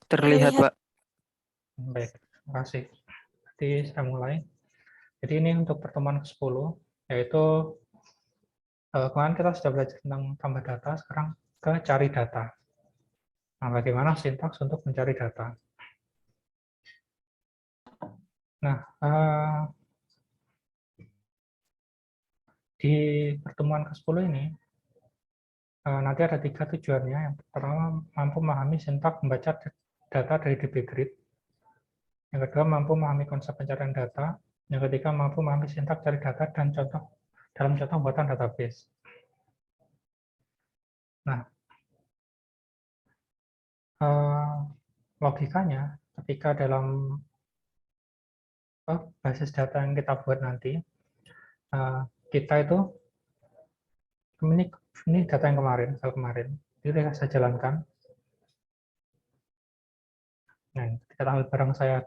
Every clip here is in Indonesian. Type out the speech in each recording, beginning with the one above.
Terlihat, Pak. Baik, terima kasih. Jadi saya mulai. Jadi ini untuk pertemuan ke-10, yaitu kemarin kita sudah belajar tentang tambah data, sekarang ke cari data. Nah, bagaimana sintaks untuk mencari data? Nah, di pertemuan ke-10 ini, nanti ada 3 tujuannya. Yang pertama, mampu memahami sintaks membaca data dari DB Grid. Yang kedua, mampu memahami konsep pencarian data. Yang ketiga, mampu memahami sintaks cari data dan contoh dalam contoh buatan database. Nah, logikanya ketika dalam basis data yang kita buat nanti, kita itu ini data yang kemarin, file kemarin, jadi saya jalankan. Nah, ketika tampil barang saya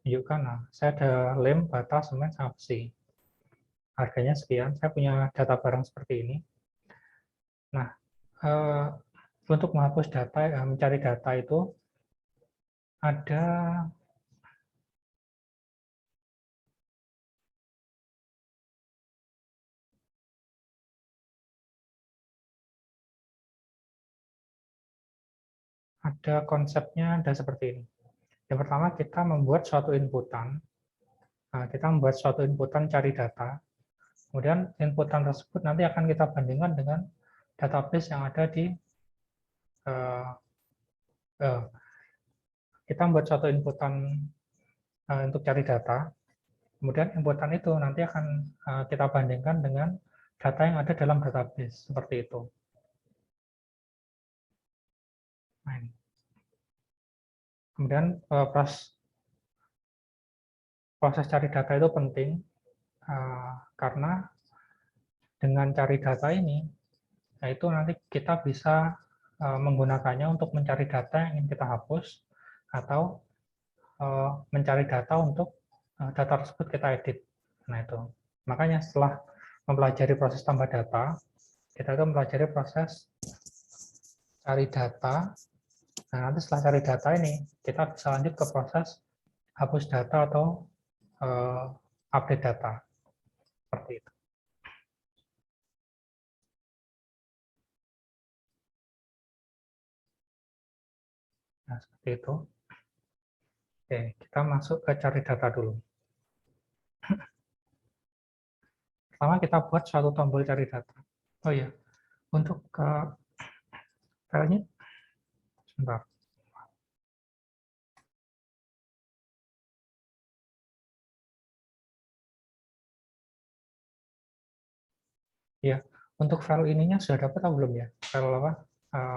tunjukkan, nah, saya ada lem, bata, semen, sama besi. Harganya sekian, saya punya data barang seperti ini. Nah, untuk menghapus data, mencari data itu ada konsepnya, ada seperti ini. Yang pertama, kita membuat suatu inputan. Nah, kita membuat suatu inputan cari data. Kemudian inputan tersebut nanti akan kita bandingkan dengan database yang ada di kita membuat suatu inputan untuk cari data. Kemudian inputan itu nanti akan kita bandingkan dengan data yang ada dalam database seperti itu. Nah, kemudian proses cari data itu penting karena dengan cari data ini, yaitu nanti kita bisa menggunakannya untuk mencari data yang ingin kita hapus atau mencari data untuk data tersebut kita edit. Nah itu, makanya setelah mempelajari proses tambah data, kita itu mempelajari proses cari data. Nah nanti setelah cari data ini, kita bisa lanjut ke proses hapus data atau update data. Seperti itu. Nah, seperti itu. Oke, kita masuk ke cari data dulu. Pertama kita buat suatu tombol cari data. Oh iya, untuk filenya, sebentar. Ya, untuk file ininya sudah dapat atau belum ya? File apa?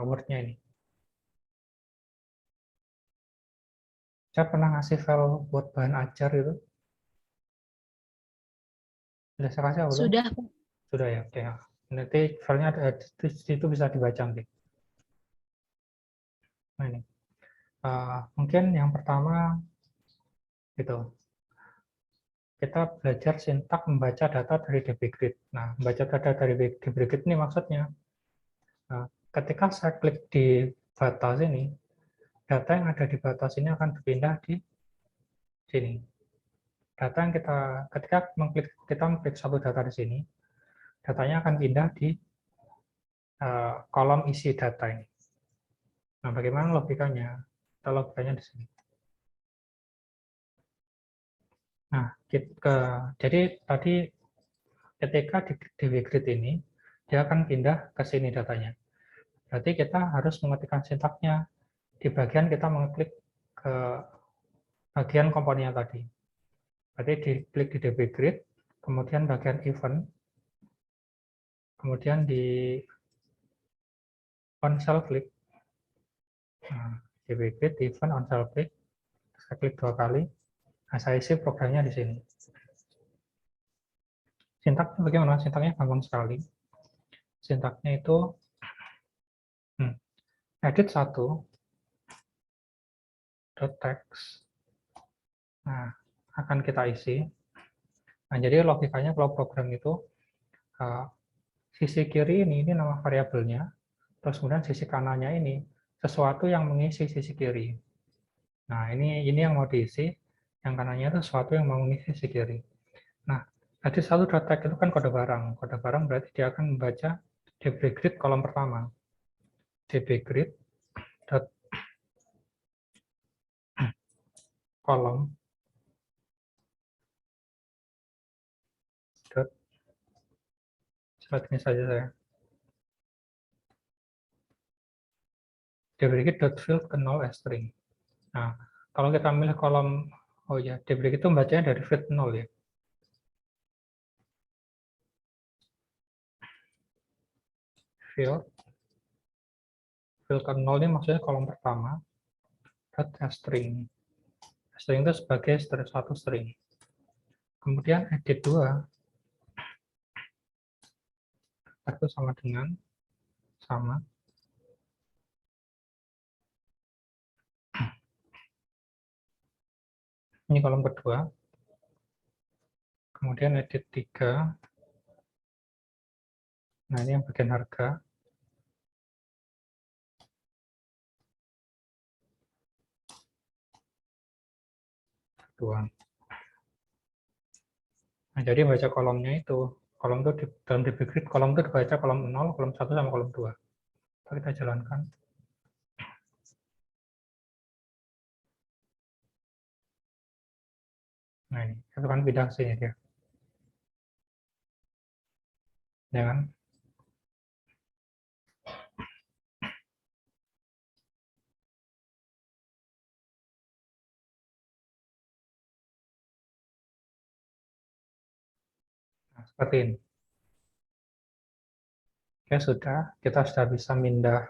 Word-nya ini. Saya pernah ngasih file buat bahan ajar itu. Sudah saya kasih atau belum? Sudah. Sudah ya, oke. Nanti filenya ada di situ, bisa dibaca nanti. Nah ini. Mungkin yang pertama gitu. Kita belajar sintak membaca data dari DB Grid. Nah, membaca data dari DB Grid ini maksudnya, ketika saya klik di batas ini, data yang ada di batas ini akan berpindah di sini. Data yang ketika kita mengklik satu data di sini, datanya akan pindah di kolom isi data ini. Nah, bagaimana logikanya? Logikanya di sini. Nah, jadi tadi ketika di DB Grid ini, dia akan pindah ke sini datanya. Berarti kita harus mengetikkan sintaknya. Di bagian kita mengklik ke bagian komponennya tadi. Berarti diklik di DB Grid, kemudian bagian event, kemudian di on cell click. Nah, DB Grid, event, on cell click. Saya klik 2 kali. Nah, saya isi programnya di sini. Sintaknya bagaimana? Sintaknya gampang sekali. Sintaknya itu edit 1 .text. Nah, akan kita isi. Nah, jadi logikanya kalau program itu sisi kiri ini nama variabelnya, terus kemudian sisi kanannya ini sesuatu yang mengisi sisi kiri. Nah, ini yang mau diisi, yang kanannya itu sesuatu yang mau mengisi sisi kiri. Nah, tadi selalu tag itu kan kode barang. Kode barang berarti dia akan membaca dbgrid kolom pertama. dbgrid dot kolom dot seperti ini saja saya. dbgrid dot field ke 0 string. Nah, kalau kita milih kolom, oh ya, dbgrid itu membacanya dari field 0 ya. Field ke 0 ini maksudnya kolom pertama, dot string. String itu sebagai satu string. Kemudian edit 2, itu sama dengan sama. Ini kolom kedua. Kemudian edit 3. Nah, ini yang bagian harga. Dua. Nah, jadi baca kolomnya itu. Kolom itu dalam dbgrid, kolom itu dibaca kolom 0, kolom 1 sama kolom 2. Kita jalankan. Nah, ini itu kan bidang C-nya dia. Ya kan? Nah, seperti ini. Oke, kita sudah bisa pindah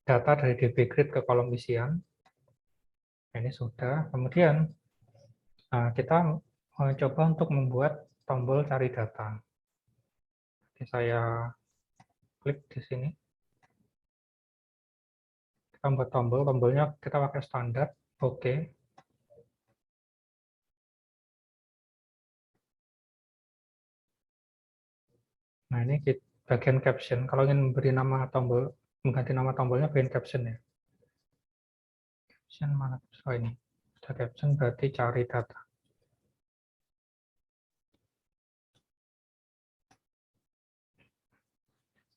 data dari dbgrid ke kolom isian. Nah, ini sudah. Kemudian kita coba untuk membuat tombol cari data. Jadi saya klik di sini. Kita buat tombolnya kita pakai standar. Oke. Nah, ini bagian caption. Kalau ingin memberi nama tombol, mengganti nama tombolnya bagian caption ya. Caption mana? Oh, ini. Sudah caption berarti cari data.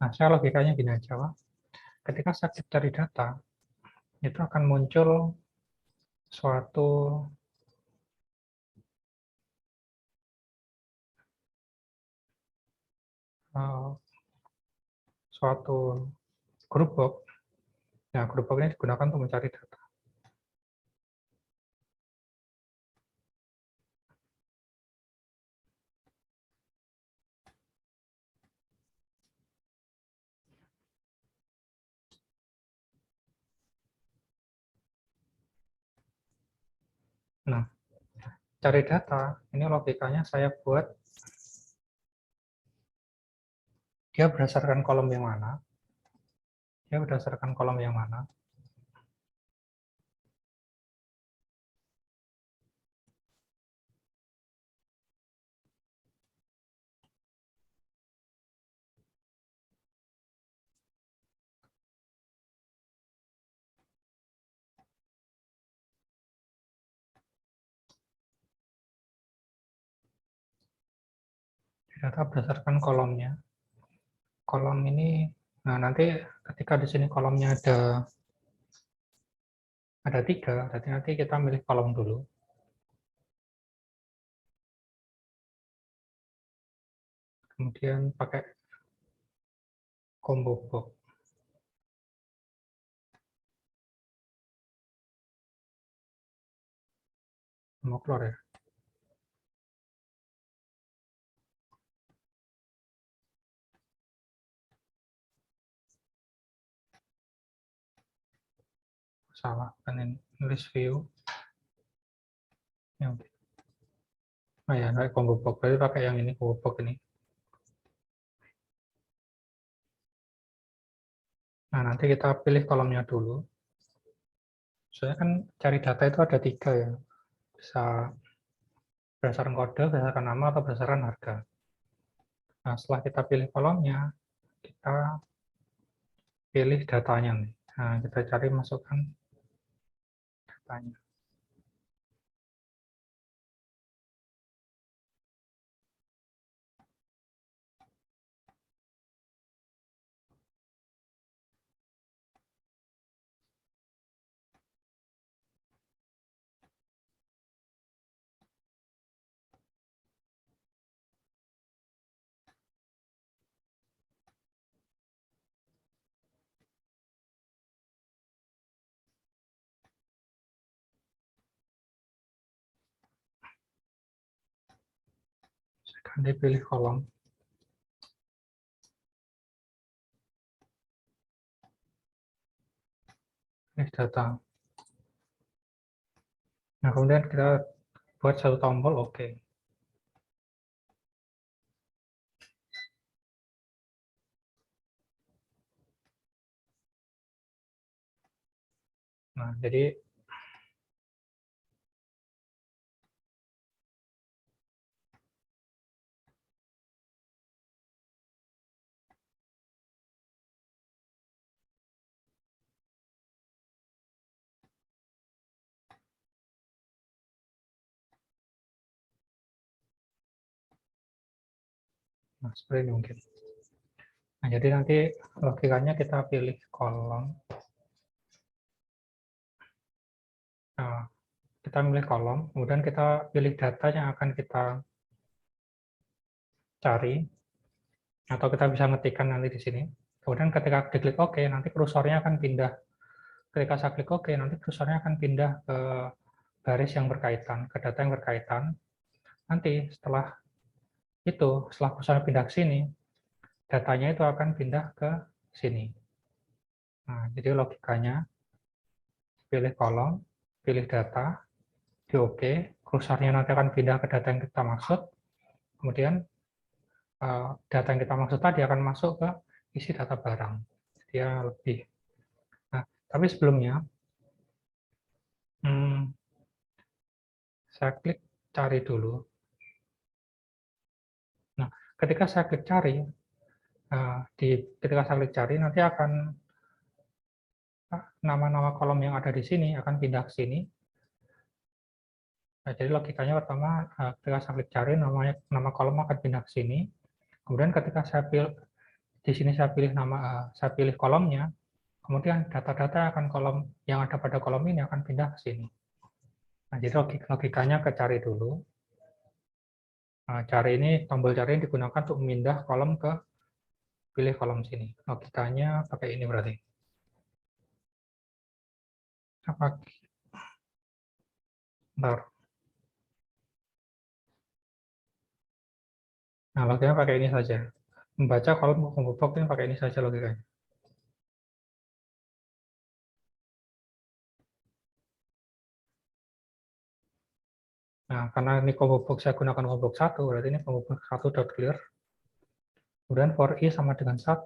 Nah, saya logikanya gini aja, Pak. Ketika saya klik cari data, itu akan muncul suatu uh, suatu group box. Nah, group box ini digunakan untuk mencari data. Nah, cari data, ini logikanya saya buat dia berdasarkan kolom yang mana. Dia berdasarkan kolom yang mana. Data berdasarkan kolomnya. Kolom ini, nah nanti ketika di sini kolomnya ada 3, berarti nanti kita milih kolom dulu. Kemudian pakai combo box. Mau keluar ya. Salah, kan ini list view. Ya, oh ya, kayak combo box. Berarti pakai yang ini, combo box ini. Nah, nanti kita pilih kolomnya dulu. Soalnya kan cari data itu ada 3 ya. Bisa berdasarkan kode, berdasarkan nama, atau berdasarkan harga. Nah, setelah kita pilih kolomnya, kita pilih datanya nih. Nah, kita cari masukkan datanya. Ganti pilih kolom. Pilih data. Nah, kemudian kita buat satu tombol oke. Nah, jadi nah, seperti ini mungkin. Nah, jadi nanti logikanya kita pilih kolom. Nah, kita pilih kolom, kemudian kita pilih data yang akan kita cari, atau kita bisa ngetikkan nanti di sini. Kemudian ketika diklik OK, nanti kursornya akan pindah. Ketika saya klik OK, nanti kursornya akan pindah ke baris yang berkaitan, ke data yang berkaitan. Nanti setelah kursornya pindah ke sini, datanya itu akan pindah ke sini. Nah, jadi logikanya, pilih kolom, pilih data, di OK, kursornya nanti akan pindah ke data yang kita maksud, kemudian data yang kita maksud tadi akan masuk ke isi data barang. Dia lebih. Nah, tapi sebelumnya, saya klik cari dulu. Nah, ketika saya klik cari, ketika saya klik cari, nanti akan nama-nama kolom yang ada di sini akan pindah ke sini. Nah, jadi logikanya pertama, ketika saya klik cari, nama kolom akan pindah ke sini. Kemudian ketika saya pilih di sini saya pilih kolomnya, kemudian data-data akan kolom yang ada pada kolom ini akan pindah ke sini. Nah, jadi logikanya ke cari dulu. Nah, cari ini, tombol cari ini digunakan untuk memindah kolom ke pilih kolom sini. Logikanya pakai ini berarti. Apa? Bentar. Nah, logikanya pakai ini saja. Membaca kolom combo box ini pakai ini saja logikanya. Nah, karena ini combo box saya gunakan combo box 1, berarti ini combo box 1.clear. Kemudian for i sama dengan 1,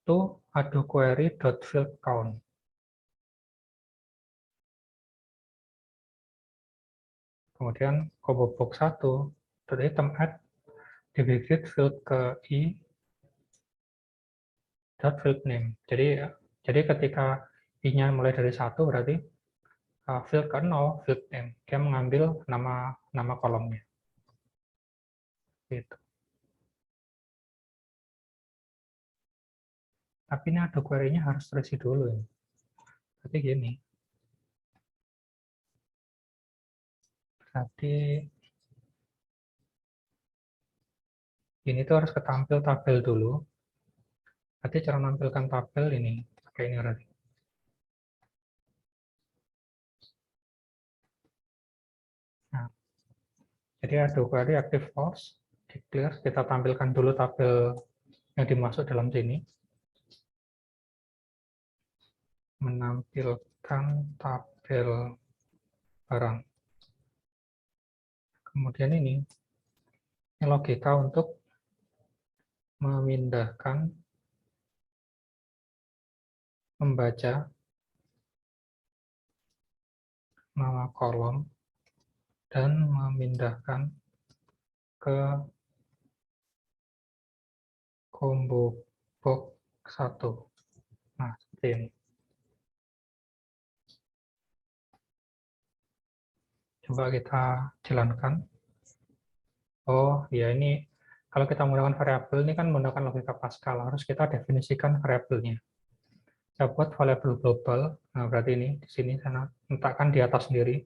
to ado query.field count. Kemudian combo box 1, item add dibigit field ke i dot field name. Jadi ketika i-nya mulai dari 1, berarti field ke 0, field name. Dia mengambil nama kolomnya. Gitu. Tapi ini ada query-nya harus terisi dulu. Ya. Berarti gini. Berarti ini tuh harus ketampil tabel dulu. Berarti cara menampilkan tabel ini. Pakai ini berarti. Nah, jadi ada query active false. Declare, kita tampilkan dulu tabel yang dimasuk dalam sini. Menampilkan tabel barang. Kemudian ini logika untuk memindahkan, membaca nama kolom dan memindahkan ke combo box 1. Nah, seperti ini. Coba kita jalankan. Oh, ya ini kalau kita menggunakan variabel ini kan menggunakan logika Pascal, harus kita definisikan variabelnya. Saya buat variabel global. Nah, berarti ini di sini saya letakkan di atas sendiri.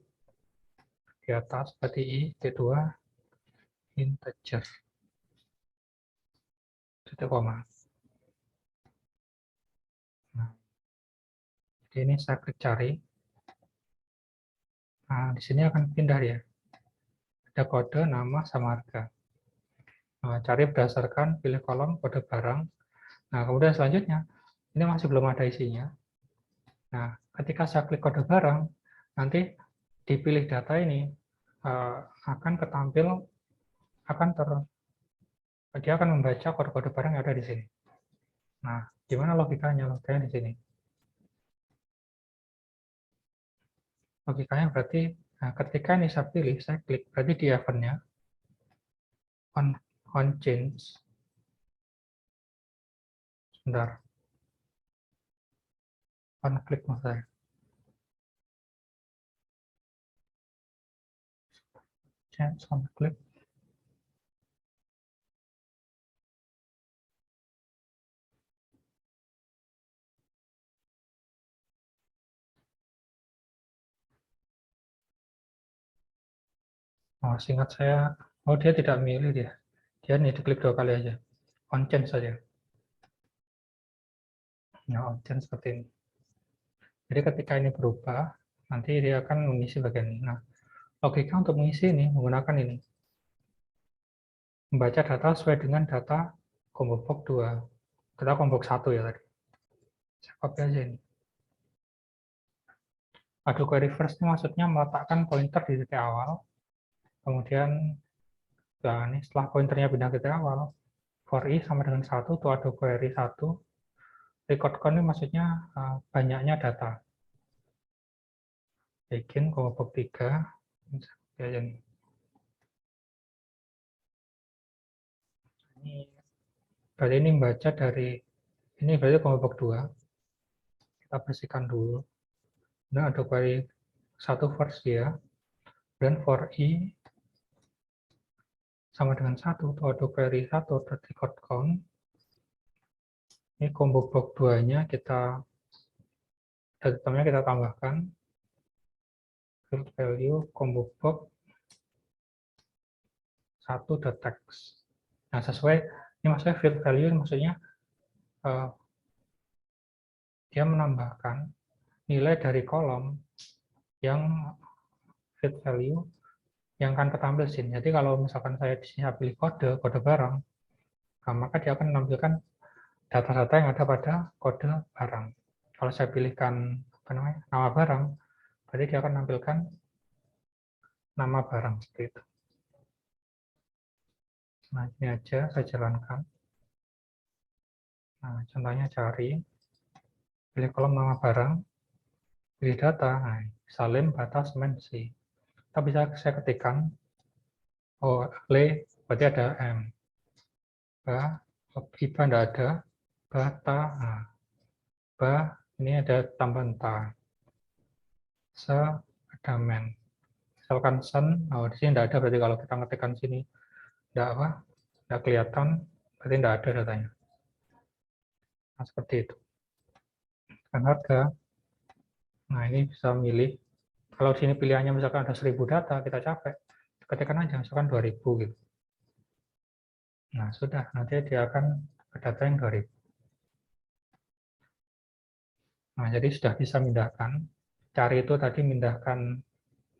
Di atas berarti i t2 integer. Titik koma. Nah, jadi ini saya klik cari. Nah, di sini akan pindah ya. Ada kode, nama, sama harga. Nah, cari berdasarkan pilih kolom kode barang. Nah, kemudian selanjutnya ini masih belum ada isinya. Nah, ketika saya klik kode barang, nanti dipilih data ini akan ketampil, dia akan membaca kode-kode barang yang ada di sini. Nah, gimana logikanya? Logikanya di sini. Logikanya berarti, nah, ketika ini saya pilih, saya klik, berarti di event-nya on change. Sebentar. On click maksud saya. Change on click. Oh, singkat saya, oh dia tidak milih dia. Dia nih diklik 2 kali aja. On change saja. Nah, on change seperti ini. Jadi ketika ini berubah, nanti dia akan mengisi bagian ini. Nah, logika untuk mengisi ini menggunakan ini. Membaca data sesuai dengan data combo box 2. Kita combo box 1 ya tadi. Saya copy aja ini. Adu query first ini maksudnya meletakkan pointer di titik awal. Kemudian, nah ini setelah pointernya pindah ke titik awal, for i sama dengan 1, to adu query 1. Record count ini maksudnya banyaknya data. Bikin combo box 3. Ya, ini. Berarti ini membaca dari, ini berarti combo box 2. Kita bersihkan dulu. Nah, ada query 1 first ya. Dan for i sama dengan 1, to adu query 1, record count. Ini combo box 2-nya kita, data kita tambahkan. Field value combo box 1.text. Nah, sesuai, ini maksudnya field value maksudnya dia menambahkan nilai dari kolom yang field value yang akan ketampil sini. Jadi kalau misalkan saya di sini pilih kode barang, nah, maka dia akan menampilkan data-data yang ada pada kode barang. Kalau saya pilihkan nama barang, berarti dia akan menampilkan nama barang seperti itu. Nah, ini aja saya jalankan. Nah, contohnya cari, pilih kolom nama barang, pilih data, nah, Salim batas mensi. Kita bisa saya ketikkan, oh, le, berarti ada M. Ba, IPA tidak ada, bata, nah, ba, ini ada tambahan ta. Se, ada men. Misalkan sen, oh, di sini tidak ada, berarti kalau kita ngetikkan sini, tidak kelihatan, berarti tidak ada datanya. Nah, seperti itu. Dan harga, nah ini bisa milih, kalau di sini pilihannya misalkan ada 1000 data, kita capek, ketikkan aja, misalkan 2000 gitu. Nah, sudah, nanti dia akan ke data yang 2000. Nah, jadi sudah bisa mindahkan. Cari itu tadi mindahkan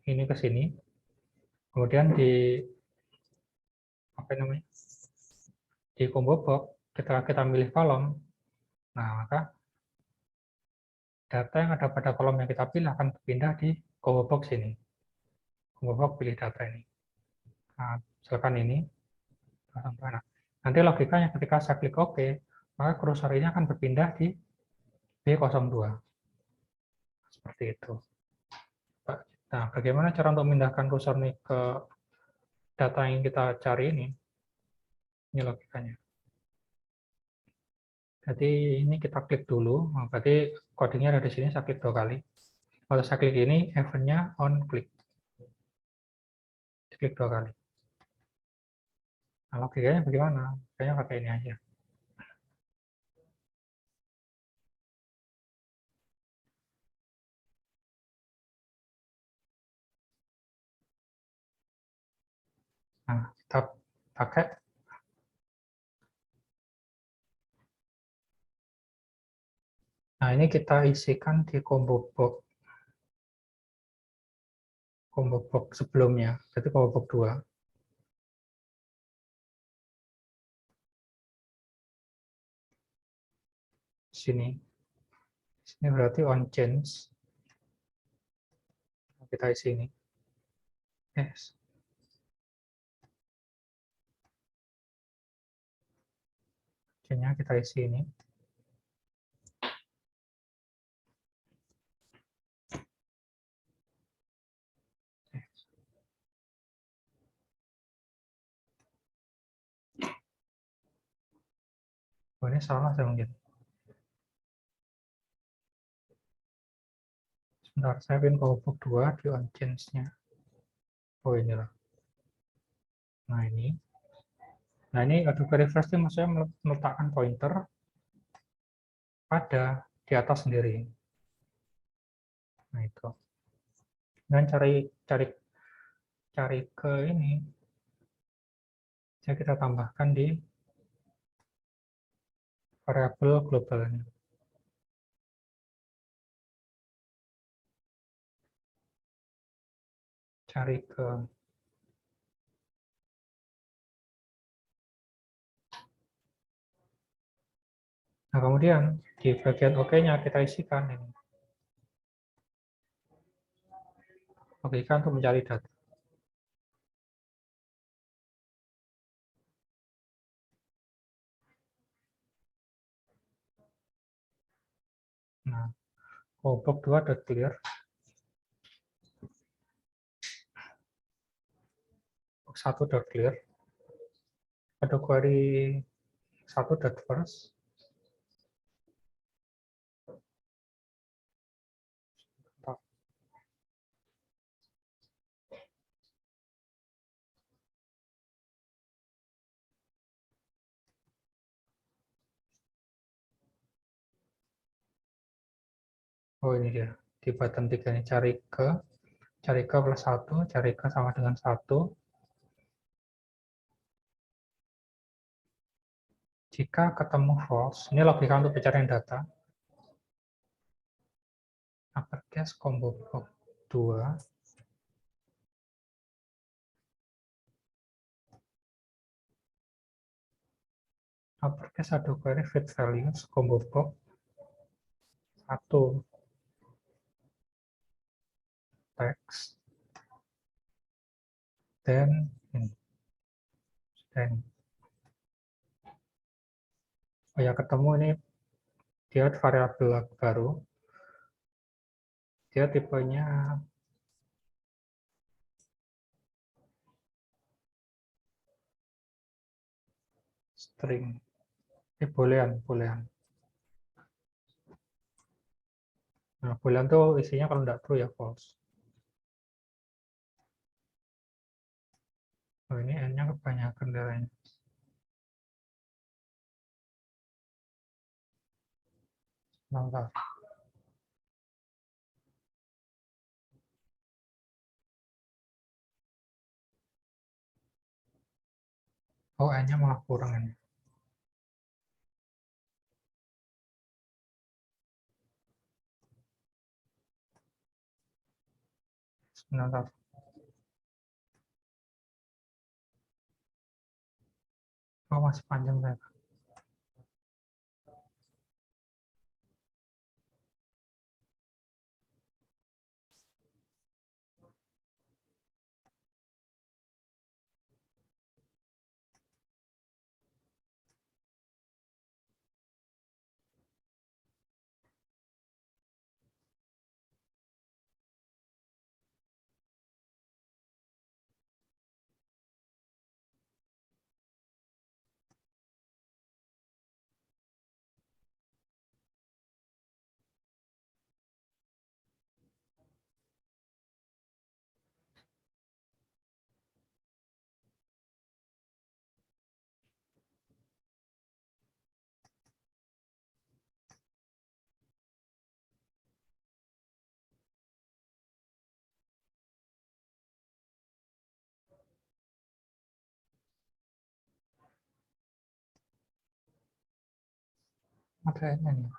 ini ke sini. Kemudian di apa namanya? Di combo box, ketika kita milih kolom, nah maka data yang ada pada kolom yang kita pilih akan berpindah di combo box ini. Combo box pilih data ini. Nah, misalkan ini. Nah, nanti logikanya ketika saya klik OK, maka kursor ini akan berpindah di B02. Seperti itu. Nah, bagaimana cara untuk memindahkan kursor ini ke data yang kita cari ini? Ini logikanya. Jadi ini kita klik dulu, berarti codingnya ada di sini, saya klik 2 kali. Kalau saya klik ini, event-nya on click. Klik 2 kali. Nah, logikanya bagaimana? Kayaknya pakai ini aja. Nah, kita pakai. Nah, ini kita isikan di combo box sebelumnya. Jadi combo box 2. Sini. Ini berarti on change. Kita isi ini. Yes. Change-nya kita isi ini. Oh, ini salah saya mungkin. Sebentar, saya pin combo box 2 di on change-nya. Oh, inilah. Nah, ini. Nah, ini Adobe Refresh itu maksudnya meletakkan pointer pada di atas sendiri. Nah, itu. Dan cari cari ke ini. Jadi kita tambahkan di variabel globalnya. Cari ke. Nah, kemudian di bagian OK-nya kita isikan ini. Logika untuk mencari data. Nah, box 2.clear. Box 1.clear. Ada query 1.first. Oh, ini dia. Di button 3 ini cari ke plus 1, cari ke sama dengan 1. Jika ketemu false, ini logika untuk pencarian data. Uppercase combo box 2. Uppercase ada query fit values combo box 1 text. Dan ini. Dan oh ya, ketemu ini dia variabel baru. Dia tipenya string. Ini boolean. Nah, boolean tuh isinya kalau tidak true ya false. Oh, ini n-nya kebanyakan darahnya. Mantap. Oh, n-nya malah kurang ini. Sebentar. Oh, masih panjang saya. materinya nih.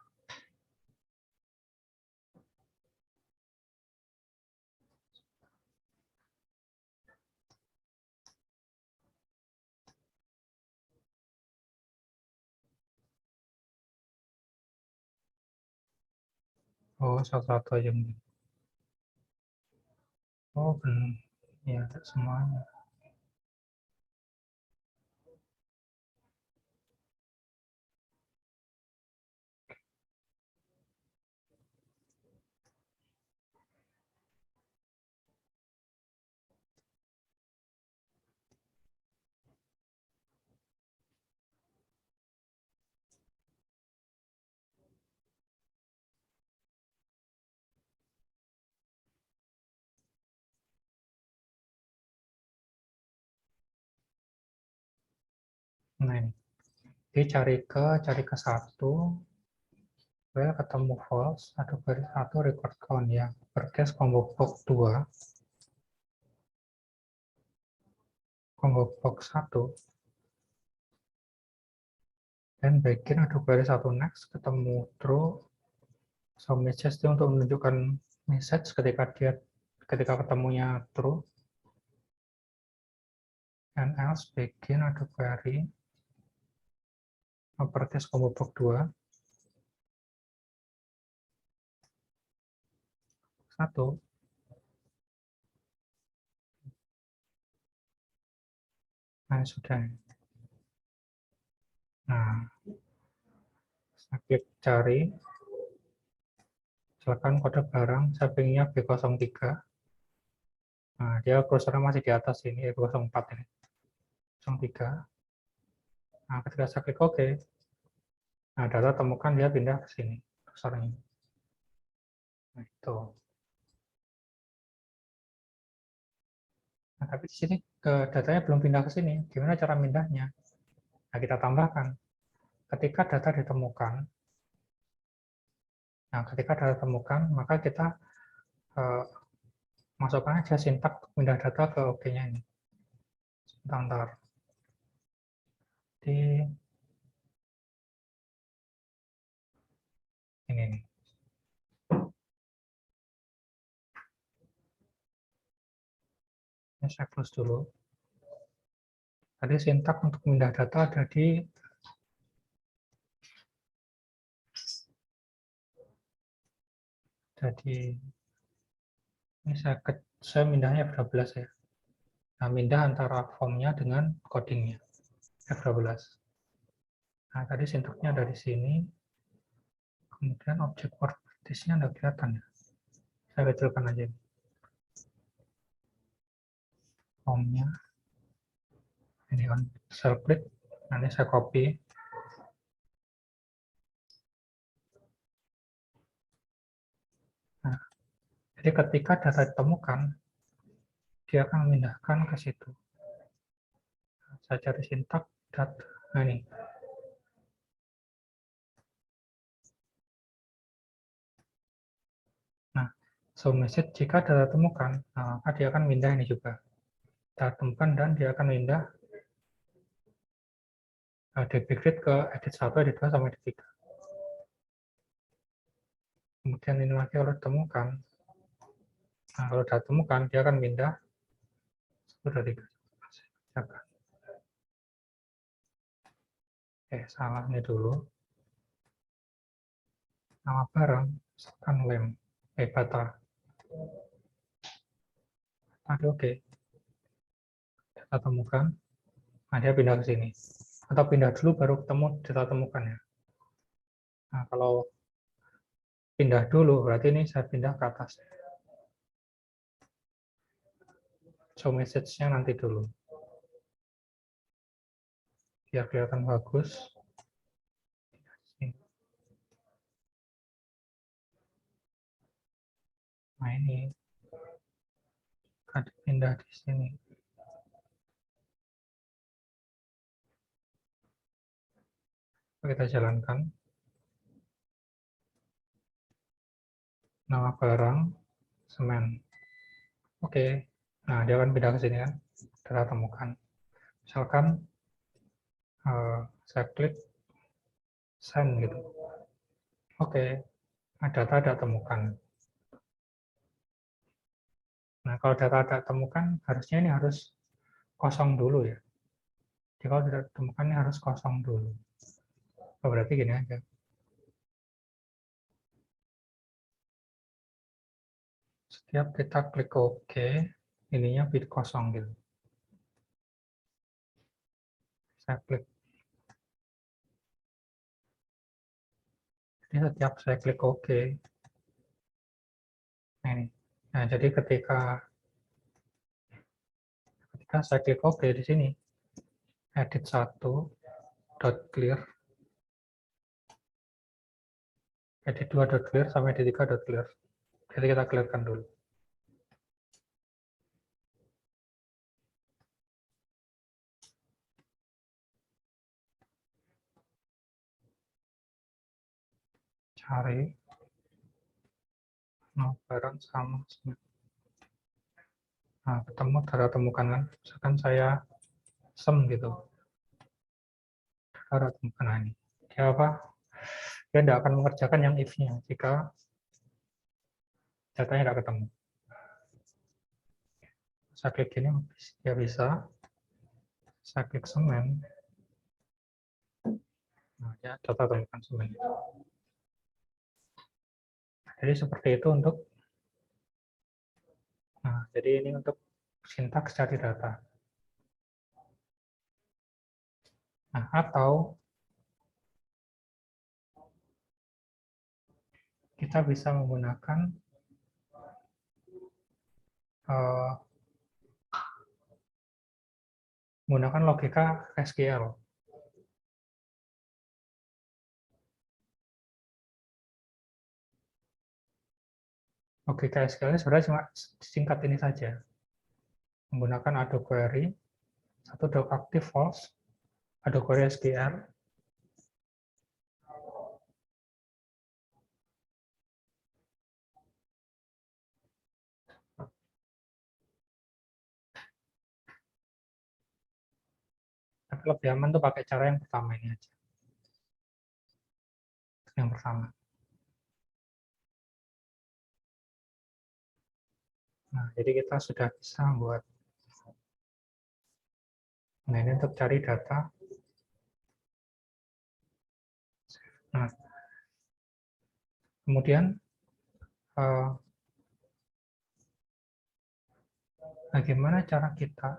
Oh, satu-satu aja mungkin. Oh, benar. Ya, semuanya. Nah, ini. Jadi cari ke satu, ketemu false, satu baris satu record count ya. Bercase combo box 2, combo box 1, dan begin ada baris satu next, ketemu true, so message itu untuk menunjukkan message ketika ketemunya true, and else begin ada query, properties combo box 2, 1, nah sudah. Nah, saya klik cari, silakan kode barang, saya pengennya B03. Nah, dia kursornya masih di atas ini, B04 ini. 03. Nah, ketika saya klik OK, nah data temukan dia pindah ke sini, kursornya. Nah, itu. Nah, tapi di sini datanya belum pindah ke sini. Gimana cara pindahnya? Nah, kita tambahkan. Ketika data ditemukan, maka kita eh, masukkan aja sintak pindah data ke OK-nya ini. Sebentar. Di ini nih. Ini saya close dulu. Tadi sintak untuk pindah data ada di ini saya mindahnya F12 ya. Nah, mindah antara formnya dengan codingnya F12. Nah, tadi sintaknya ada di sini. Kemudian objek propertiesnya ada kelihatan ya. Saya kecilkan aja. Formnya ini on self click. Nanti saya copy. Nah, jadi ketika data ditemukan, dia akan memindahkan ke situ. Saya cari sintak data. Nah, ini. Nah, so message jika data temukan, nah, maka dia akan pindah ini juga. Data temukan dan dia akan pindah DB grid ke edit 1, edit 2, sampai edit 3. Kemudian ini lagi kalau ditemukan, nah, kalau sudah ditemukan, dia akan pindah 1, 2, 3. Salah ini dulu. Nama barang, misalkan lem, bata. Tadi oke. Kita temukan, nah dia pindah ke sini. Atau pindah dulu baru ketemu data temukan ya. Nah, kalau pindah dulu, berarti ini saya pindah ke atas. Show message-nya nanti dulu. Biar kelihatan bagus. Nah ini, ada pindah di sini. Kita jalankan. Nama barang, semen. Oke. Nah, dia akan pindah ke sini kan. Kita temukan. Misalkan saya klik send gitu. Oke, data ada temukan. Nah, kalau data ada temukan, harusnya ini harus kosong dulu ya. Jadi kalau tidak ditemukan, ini harus kosong dulu. Oh, berarti gini aja. Setiap kita klik OK, ininya bit kosong gitu. Saya klik. Jadi setiap saya klik OK, nah ini. Nah, jadi ketika saya klik OK di sini, edit 1, dot clear, edit 2 dot clear, sampai edit 3 dot clear. Jadi kita clearkan dulu. Cari, no, barang sama. Nah, ketemu data temukan kan. Misalkan saya sem gitu. Data temukan, nah ini. Dia apa? Dia tidak akan mengerjakan yang if-nya jika datanya tidak ketemu. Saya klik ini, dia bisa. Saya klik semen. Nah, ya, data temukan semen. Jadi seperti itu untuk, nah, jadi ini untuk sintaks cari data. Nah, atau kita bisa menggunakan uh, menggunakan logika SQL. Logika SQL ini sebenarnya cuma singkat ini saja. Menggunakan Adobe Query, satu doc active false, Adobe Query SQL, tapi lebih aman tuh pakai cara yang pertama ini aja. Yang pertama. Nah, jadi kita sudah bisa buat. Nah, ini untuk cari data. Nah, kemudian bagaimana cara kita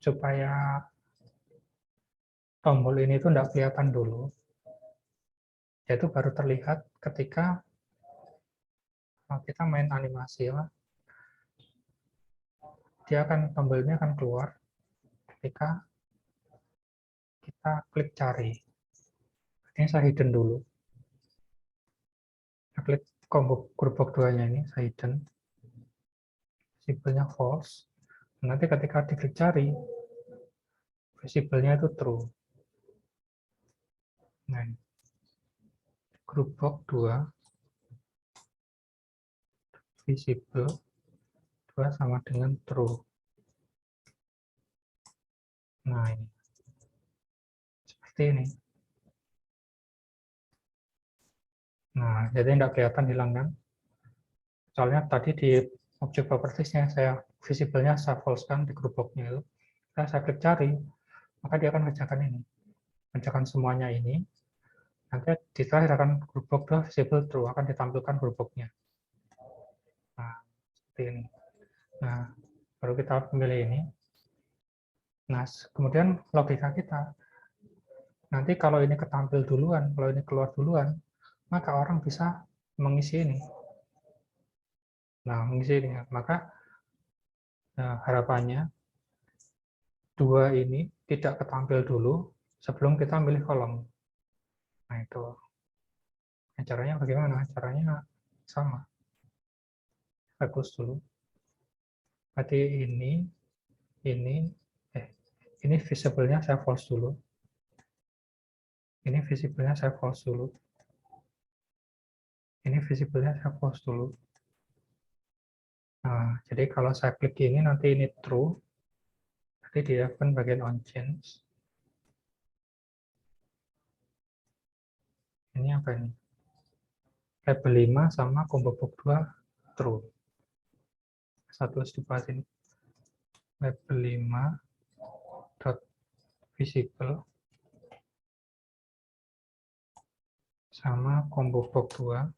supaya tombol ini tuh tidak kelihatan dulu, yaitu baru terlihat ketika kita main animasi ya. Dia akan tombolnya akan keluar ketika kita klik cari. Ini saya hidden dulu. Saya klik combo group box 2-nya ini, saya hidden. Visible-nya false. Nanti ketika diklik cari, visible-nya itu true. Nah, group box 2, visible 2 sama dengan true. Nah, ini. Seperti ini. Nah, jadi tidak kelihatan hilang kan? Soalnya tadi di objek properties-nya saya visible-nya saya false-kan di group box-nya itu. Saya klik cari, maka dia akan kerjakan ini. Kerjakan semuanya ini, nanti di terakhir akan group box 2 visible true, akan ditampilkan group box-nya. Nah, seperti ini. Nah, baru kita pilih ini. Nah, kemudian logika kita, nanti kalau ini ketampil duluan, kalau ini keluar duluan, maka orang bisa mengisi ini. Nah, mengisi ini. Maka harapannya, 2 ini tidak ketampil dulu sebelum kita milih kolom. Nah, itu. Nah, caranya bagaimana? Caranya sama. Bagus dulu. Berarti ini, ini visible-nya saya false dulu. Ini visible-nya saya false dulu. Ini visible-nya saya false dulu. Nah, jadi kalau saya klik ini, nanti ini true. Nanti dia akan bagian on change. Ini apa ini? Label 5 sama combo box 2 true. Satu dibahas ini. Label 5 dot visible sama combo box 2.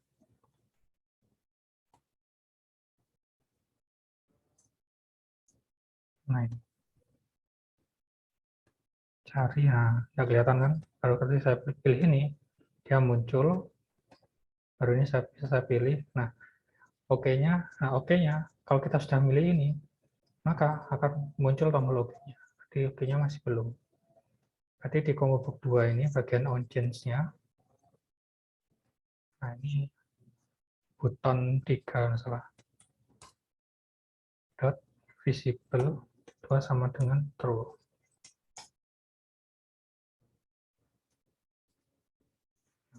Nah, ini. Cari, nah, ya kelihatan kan? Kalau ketika saya pilih ini, dia muncul, baru ini saya pilih. Nah, oke-nya, kalau kita sudah milih ini, maka akan muncul tombol oke-nya. Jadi oke-nya masih belum. Berarti di combo box 2 ini bagian on change-nya. Nah, ini button 3 salah. Dot visible 2 sama dengan true.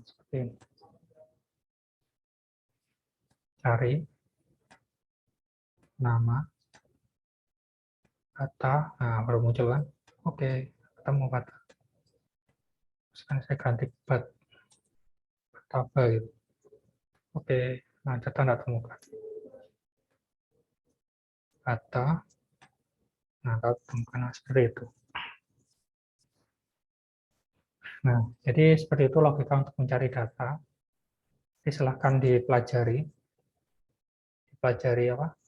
Seperti ini. Cari nama kata, nah baru muncul kan? Oke, ketemu kata. Sekarang saya ganti betapa gitu. Oke, nah data tidak temukan. Kata, nah kalau temukan seperti itu. Nah, jadi seperti itu logika untuk mencari data. Jadi silahkan dipelajari apa?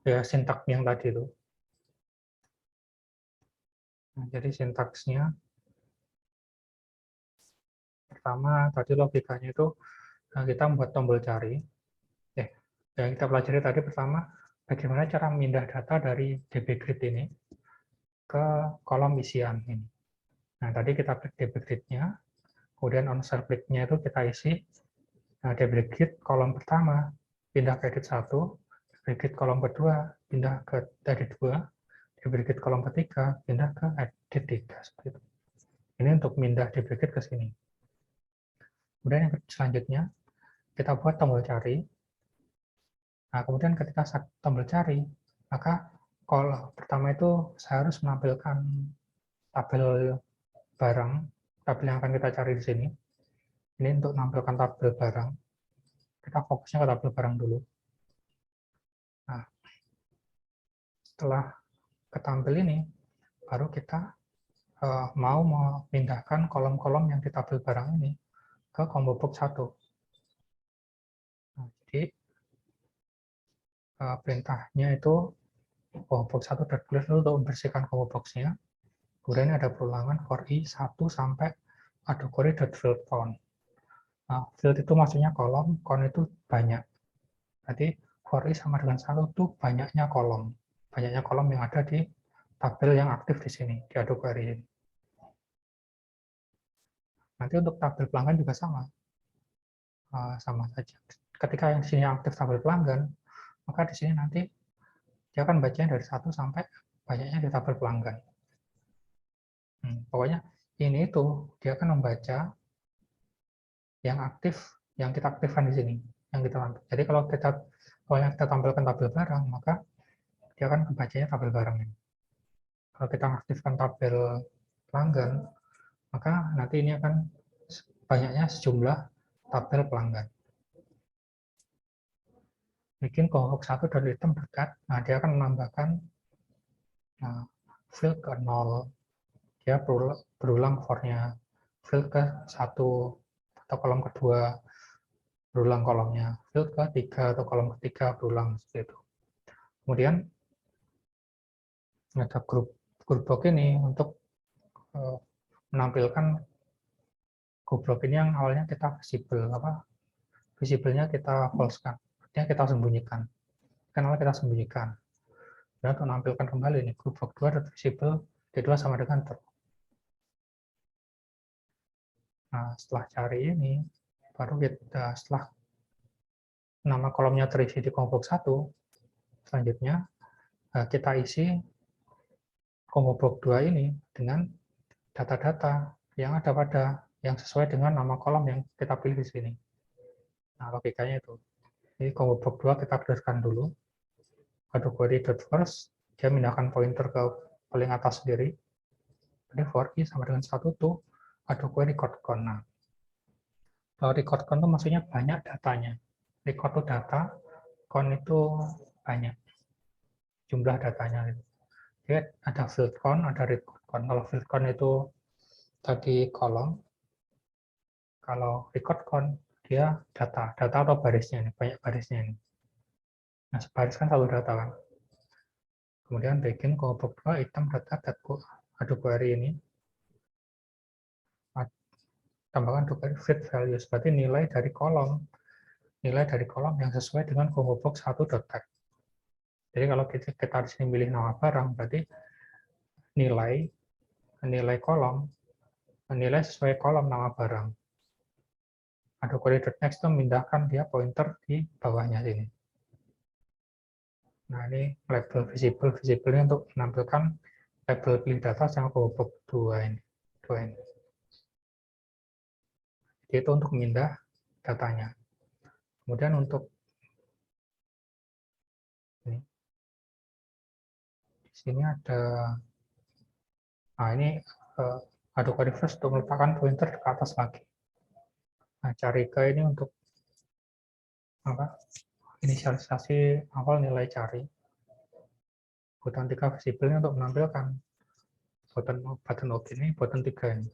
Ya sintaks yang tadi itu. Nah, jadi sintaksnya pertama tadi logikanya itu kita membuat tombol cari. Yang kita pelajari tadi pertama bagaimana cara memindah data dari DB grid ini ke kolom isian ini. Nah, tadi kita klik DB grid-nya, kemudian on select-nya itu kita isi DB grid kolom pertama pindah ke edit 1, DB grid kolom kedua pindah ke edit 2, DB grid kolom ketiga pindah ke edit 3 seperti itu. Ini untuk pindah DB grid ke sini. Kemudian yang selanjutnya kita buat tombol cari. Nah, kemudian ketika tombol cari, maka kalau pertama itu saya harus menampilkan tabel barang, tabel yang akan kita cari di sini. Ini untuk menampilkan tabel barang. Kita fokusnya ke tabel barang dulu. Nah, setelah ketampil ini, baru kita mau memindahkan kolom-kolom yang di tabel barang ini ke combo box 1. Nah, jadi perintahnya itu combo box 1 ditulis dulu untuk membersihkan combo box-nya. Kemudian ada perulangan for i 1 sampai query.field count. Nah, field itu maksudnya kolom, count itu banyak. Berarti for i sama dengan 1 itu banyaknya kolom. Banyaknya kolom yang ada di tabel yang aktif di sini, di Adobe Query ini. Nanti untuk tabel pelanggan juga sama. Sama saja. Ketika yang di sini aktif tabel pelanggan, maka di sini nanti dia akan bacanya dari 1 sampai banyaknya di tabel pelanggan. Pokoknya ini itu dia akan membaca yang aktif, yang kita aktifkan di sini, yang kita tampilkan. Jadi kalau yang kita tampilkan tabel barang, maka dia akan membacanya tabel barang ini. Kalau kita aktifkan tabel pelanggan, maka nanti ini akan banyaknya sejumlah tabel pelanggan. Bikin kelompok 1 dari item dekat, nah dia akan menambahkan field ke 0, dia berulang for-nya, field ke 1 atau kolom kedua berulang kolomnya, field ke 3 atau kolom ketiga berulang seperti itu. Kemudian ada grup box ini untuk menampilkan grup block ini yang awalnya kita visible-nya kita false-kan, artinya kita sembunyikan. Kenapa kita sembunyikan? Dan untuk menampilkan kembali ini grup block 2 visible D2 sama dengan true. Nah, setelah cari ini, baru kita setelah nama kolomnya terisi di combo box 1, selanjutnya kita isi combo box 2 ini dengan data-data yang ada yang sesuai dengan nama kolom yang kita pilih di sini. Nah, logikanya itu. Jadi combo box 2 kita clearkan dulu. Adobe query.first, dia mindahkan pointer ke paling atas sendiri. Jadi for i sama dengan 1 tuh ada query record count. Nah, kalau record count itu maksudnya banyak datanya. Record itu data, count itu banyak jumlah datanya. Jadi ada field count, ada record count. Kalau field count itu tadi kolom, kalau record count dia data atau barisnya ini, banyak barisnya ini. Nah, sebaris kan satu data kan. Kemudian bikin kelompok 2 item data ada query ini. Tambahkan query fit values, berarti nilai dari kolom yang sesuai dengan combo box 1.tag. Jadi kalau kita di sini pilih nama barang, berarti nilai kolom, nilai sesuai kolom nama barang. Ada query.next itu memindahkan dia pointer di bawahnya sini. Nah, ini label visible ini untuk menampilkan label pilih data yang combo box 2 ini. Jadi itu untuk memindah datanya. Kemudian untuk ini, di sini ada, nah ini ada query first untuk meletakkan pointer ke atas lagi. Nah, cari ke ini untuk apa? Inisialisasi awal nilai cari. Button 3 visible ini untuk menampilkan button OK ini, button 3 ini.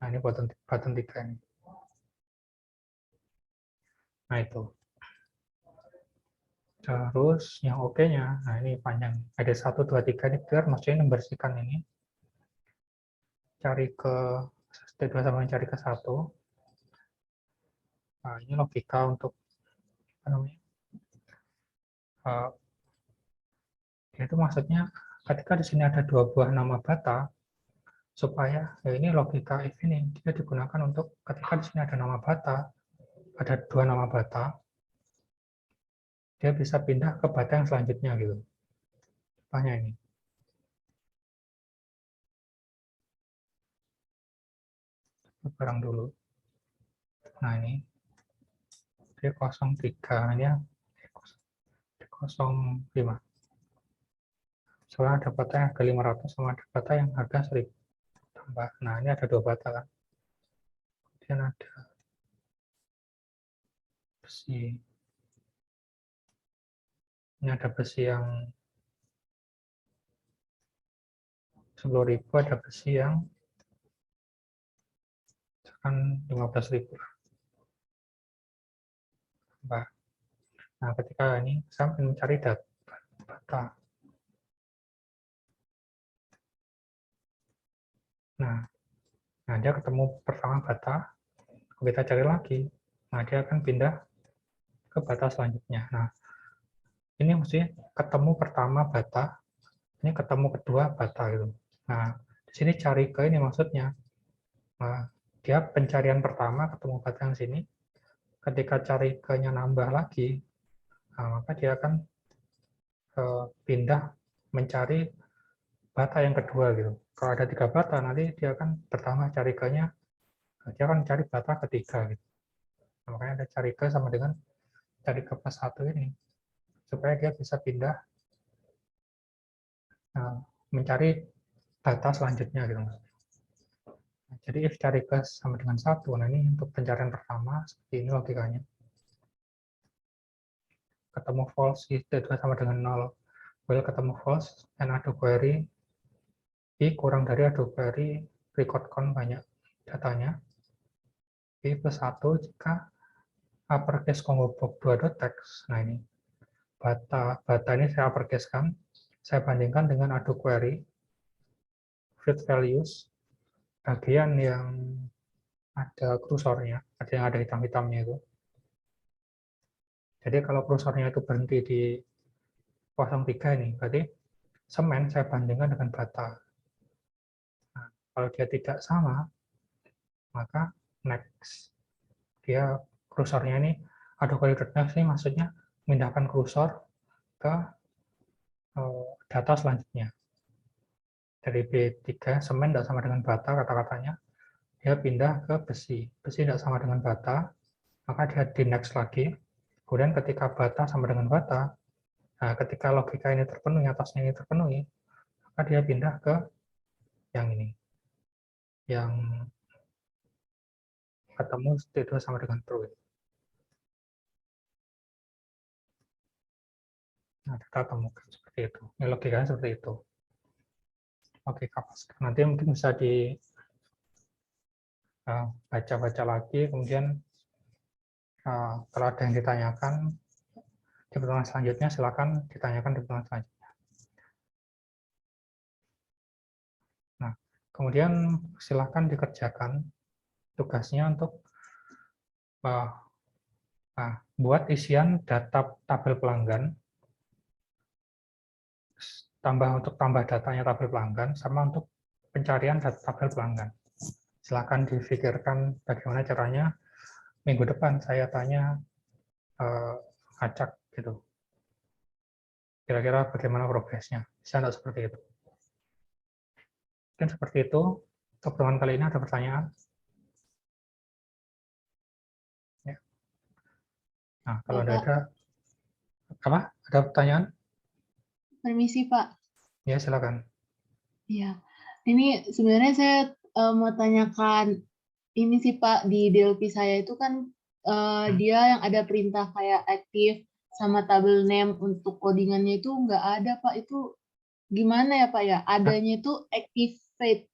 Nah, ini button 3 ini. Nah, itu. Terus yang OK-nya, nah ini panjang. Ada 1, 2, 3 ini clear, maksudnya membersihkan ini. Cari ke step 2 sama cari ke 1. Nah, ini logika untuk apa namanya? Itu maksudnya ketika di sini ada 2 buah nama bata, supaya ya ini logika if ini dia digunakan untuk ketika di sini ada nama bata, ada 2 nama bata, dia bisa pindah ke bata yang selanjutnya gitu. Contohnya ini. Barang dulu. Nah ini dia 03 ini ya 05. Soalnya ada bata yang harga 500 sama ada bata yang harga 1000 tambah. Nah ini ada 2 bata kan. Kemudian ada besi. Ini ada besi yang 10.000, ada besi yang kan 15.000. Nah, ketika ini saya mencari bata. Nah, dia ketemu pertama bata, kita cari lagi. Nah, dia akan pindah ke bata selanjutnya. Nah, ini mesti ketemu pertama bata, ini ketemu kedua bata gitu. Nah, di sini cari ke ini maksudnya. Nah, dia pencarian pertama ketemu bata yang sini. Ketika cari ke-nya nambah lagi, nah, maka dia akan pindah mencari bata yang kedua gitu. Kalau ada 3 bata, nanti dia akan pertama cari ke-nya, dia akan cari bata ketiga gitu. Nah, makanya ada cari ke sama dengan cari ke plus 1 ini, supaya dia bisa pindah mencari data selanjutnya gitu. Nah, jadi if cari ke sama dengan 1, nah ini untuk pencarian pertama, seperti ini logikanya. Ketemu false, itu sama dengan 0. Well, ketemu false, dan ada query, I kurang dari ada query record count banyak datanya. I plus 1 jika uppercase combo box 2.text. Nah ini, bata ini saya uppercase kan, saya bandingkan dengan ado query, fit values, bagian yang ada kursornya, ada yang ada hitam-hitamnya itu. Jadi kalau kursornya itu berhenti di 03 ini, berarti semen saya bandingkan dengan bata. Nah, kalau dia tidak sama, maka next. Dia kursornya ini, ada query.next ini maksudnya memindahkan kursor ke data selanjutnya. Dari B3, semen tidak sama dengan bata kata-katanya, dia pindah ke besi. Besi tidak sama dengan bata, maka dia di next lagi. Kemudian ketika bata sama dengan bata, nah ketika logika ini terpenuhi, atasnya ini terpenuhi, maka dia pindah ke yang ini, yang ketemu T2 sama dengan true. Nah, kita temukan seperti itu. Ini logikanya seperti itu. Oke, kapas. Nanti mungkin bisa dibaca-baca lagi, kemudian kalau ada yang ditanyakan di pertemuan selanjutnya, silakan ditanyakan di pertemuan selanjutnya. Nah, kemudian silakan dikerjakan tugasnya untuk buat isian data tabel pelanggan, tambah datanya tabel pelanggan, sama untuk pencarian data tabel pelanggan. Silakan difikirkan bagaimana caranya. Minggu depan saya tanya acak gitu. Kira-kira bagaimana progresnya? Bisa enggak seperti itu? Mungkin seperti itu. Untuk pertemuan kali ini ada pertanyaan? Ya. Nah, kalau Ya, ada apa? Ada pertanyaan? Permisi, Pak. Ya, silakan. Ya, ini sebenarnya saya mau tanyakan ini sih Pak, di DLP saya itu kan dia yang ada perintah kayak active sama tabel name untuk codingannya itu nggak ada Pak. Itu gimana ya Pak ya? Adanya itu activate.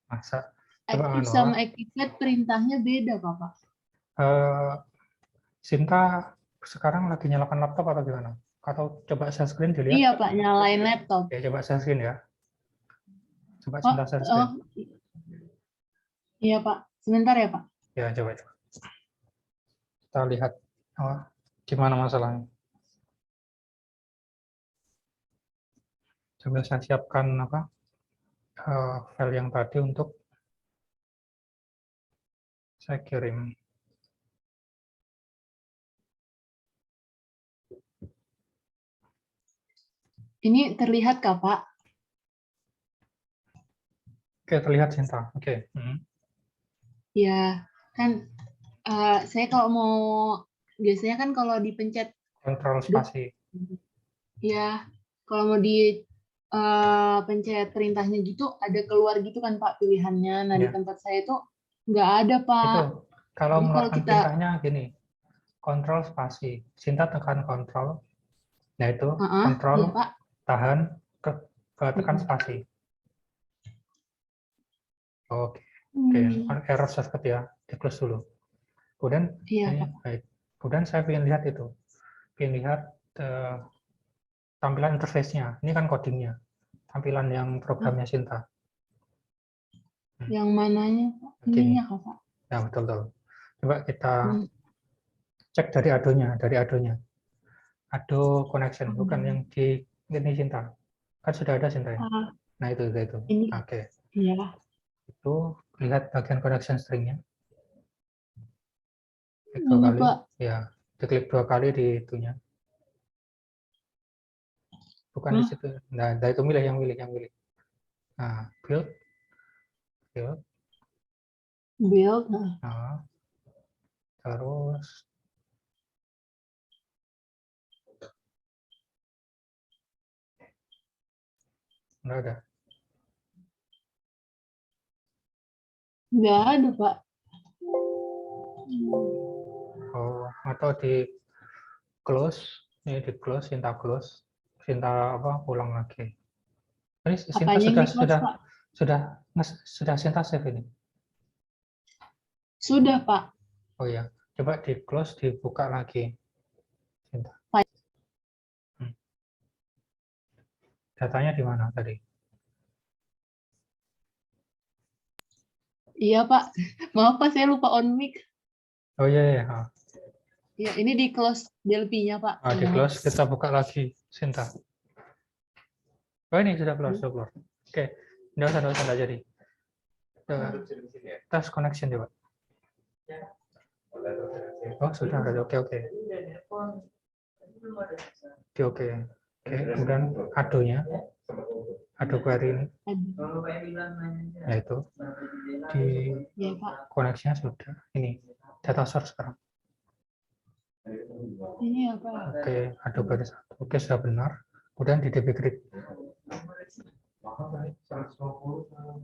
Masa coba Active sama activate perintahnya beda Pak. Sinta sekarang lagi nyalakan laptop atau gimana? Atau coba share screen dilihat? Iya Pak, nyalain laptop. Ya, coba share screen ya. Coba Oh, Sinta share screen. iya Pak. Sebentar ya Pak. Ya, coba. Kita lihat gimana masalahnya. Coba saya siapkan file yang tadi untuk saya kirim. Ini terlihat kah Pak? Oke, terlihat Sinta. Oke. Ya, kan saya kalau mau biasanya kan kalau dipencet Kontrol spasi. ya kalau mau di pencet perintahnya gitu ada keluar gitu kan Pak pilihannya. Nah di Ya. tempat saya itu nggak ada Pak. Itu kalau Jadi kalau mengeluarkan kita perintahnya gini, kontrol spasi. Sinta tekan kontrol, yaitu kontrol, ya Pak. tahan, tekan spasi. Oke. Oke, error shortcut ya, di close dulu. Kemudian Iya ini Pak. baik. Kemudian saya ingin lihat itu, ingin lihat tampilan interface-nya. Ini kan codingnya, tampilan yang programnya Sinta. Yang mananya Pak? Gini. Ininya kah Pak? Ya, betul. Coba kita cek dari adonya. Ado connection, bukan yang di ini Sinta. Kan sudah ada Sinta ya. Nah, itu. Ini Oke. iya. Itu lihat bagian connection string-nya. Klik 2 Ini kali. Pak. Ya, diklik 2 kali di itunya. Bukan di situ. Nah, itu yang milih. Nah, build. Nah, terus nggak ada. Nggak ada Pak. Oh, atau di close. Ini di close, Sinta ulang lagi. Ini Sinta Apanya yang di close Pak? sudah Sinta save ini. Sudah Pak. Oh ya, coba di close, dibuka lagi. Sinta. Datanya di mana tadi? Iya Pak. Maaf Pak saya lupa on mic. Oh iya. Ya, ini di close DLP-nya Pak. Di close, kita buka lagi Sinta. Oh ini sudah close. Oke, nggak usah jadi. Tes connection coba. Oh sudah ada. Oke. Kemudian adonya, ado query ini. Ya itu di koneksinya sudah. Ini data source sekarang. Ini apa? Oke, ado query 1. Oke, sudah benar. Kemudian di db grid.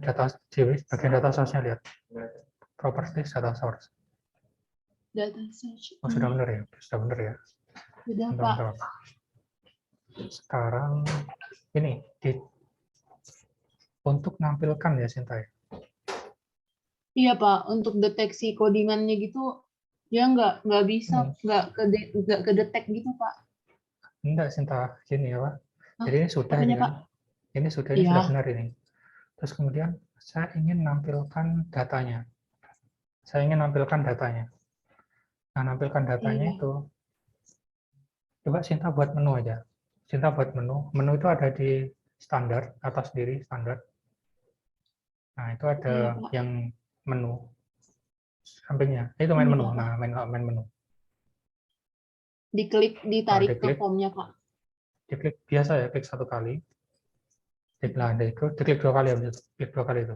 Data di bagian data source-nya lihat. Properties data source. Data search. Oh, sudah benar ya? Sudah benar ya? Sudah, Bentar, Pak. bentar. Sekarang ini untuk menampilkan ya Sinta ya. Iya, Pak. Untuk deteksi codingannya gitu, dia nggak bisa, nggak kedetek gitu, Pak. Enggak Sinta, gini ya Pak. Hah? Jadi ini sudah Apanya, ini kan. Pak? Ini sudah Iya. benar ini. Terus kemudian saya ingin menampilkan datanya. Saya ingin menampilkan datanya. Nah, nampilkan datanya Iya. itu coba Sinta buat menu aja. Sinta buat menu. Menu itu ada di standar, atas diri standar. Nah, itu ada Iya, Pak. yang menu sampingnya. Itu main Ini, menu. Pak. Nah, main menu. Diklik, Kalau ditarik ke diklik, formnya, Pak. diklik biasa ya, klik satu kali. Diklik dua kali habis itu. Klik dua kali itu.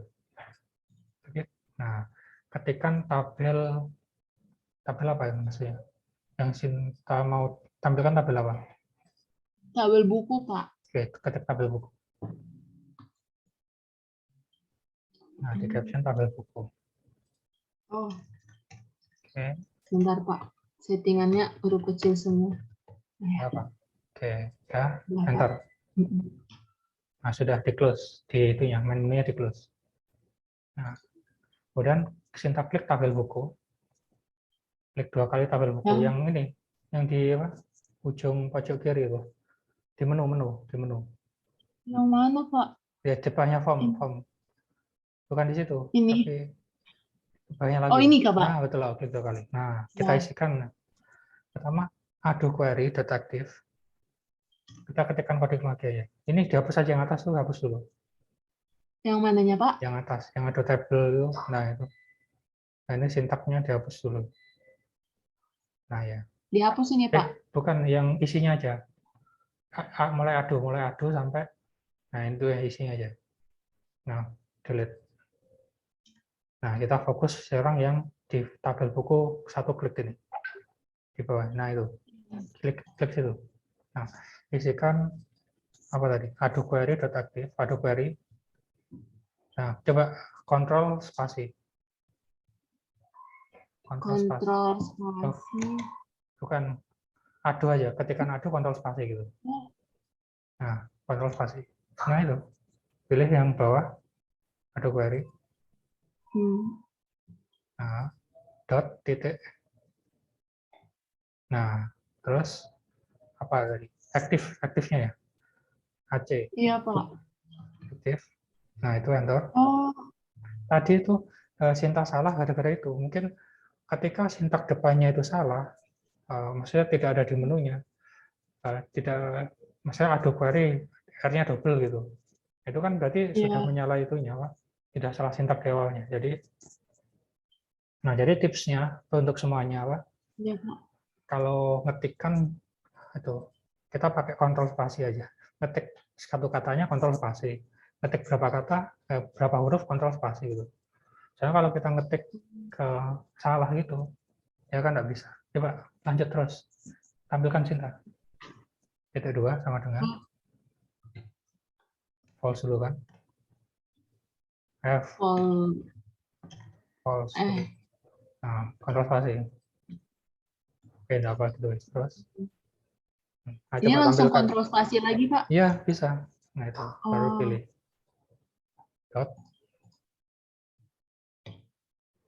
Oke. Nah, ketikkan tabel apa ya maksudnya? Yang Sinta mau tampilkan tabel apa? Tabel buku, Pak. Oke, ketik tabel buku. Nah, di caption tabel buku. Oh, Oke, bentar, Pak. Settingannya huruf kecil semua. ya Pak. Oke, ya, Bentar, Pak. enter. Nah, sudah di close di itunya, menunya di close. Nah, kemudian Sinta klik tabel buku. Klik dua kali tabel buku. Yang ini, yang di apa? Ujung pojok kiri itu. Di menu. Yang mana, Pak? Ya, depannya form. Bukan di situ, Ini. tapi banyak Oh, lagi. ini, Kak, Pak? Nah, betul lah, klik dua kali. Nah, kita Ya. isikan. Pertama, add query detektif. Kita ketikkan kode lagi aja. Ini dihapus aja yang atas tuh, hapus dulu. Yang mananya, Pak? Yang atas, yang ada tabel itu. Nah, itu. Nah, ini sintaknya dihapus dulu. Nah, ya. Dihapus ini, Pak. Bukan yang isinya aja. Mulai adu sampai. Nah, itu yang isinya aja. Nah, delete. Nah, kita fokus sekarang yang di tabel buku satu klik ini. Di bawah. Nah, itu. Klik situ. Nah, isikan apa tadi? Add query detektif, add query. Nah, coba kontrol spasi. Kontrol spasi. Bukan adu aja, ketikan adu kontrol spasi gitu. Nah, kontrol spasi. Nah, itu. Pilih yang bawah, add query. Nah, dot titik. Nah, terus apa tadi? Aktifnya ya. AC. Iya, Pak. Aktif. Nah, itu enter. Oh. Tadi itu sintak salah gara-gara itu. Mungkin ketika sintak depannya itu salah, maksudnya tidak ada di menunya, tidak, maksudnya add query, R-nya double gitu. Itu kan berarti sudah Iya. menyalahi itunya, Pak. Tidak salah sintak di awalnya. Jadi tipsnya untuk semuanya, Pak. Iya, Pak. Kalau ngetikkan itu kita pakai kontrol spasi aja. Ngetik satu katanya kontrol spasi. Ngetik berapa kata, berapa huruf kontrol spasi gitu. Soalnya kalau kita ngetik ke salah gitu, ya kan nggak bisa. Coba lanjut terus. Tampilkan sintak. Titik 2 sama dengan false dulu kan. False. Nah, kontrol spasi. Oke, enggak apa gitu terus. Nah, Ini coba langsung tampilkan. kontrol spasi lagi, Pak? Iya, bisa. Nah, itu baru pilih. Dot.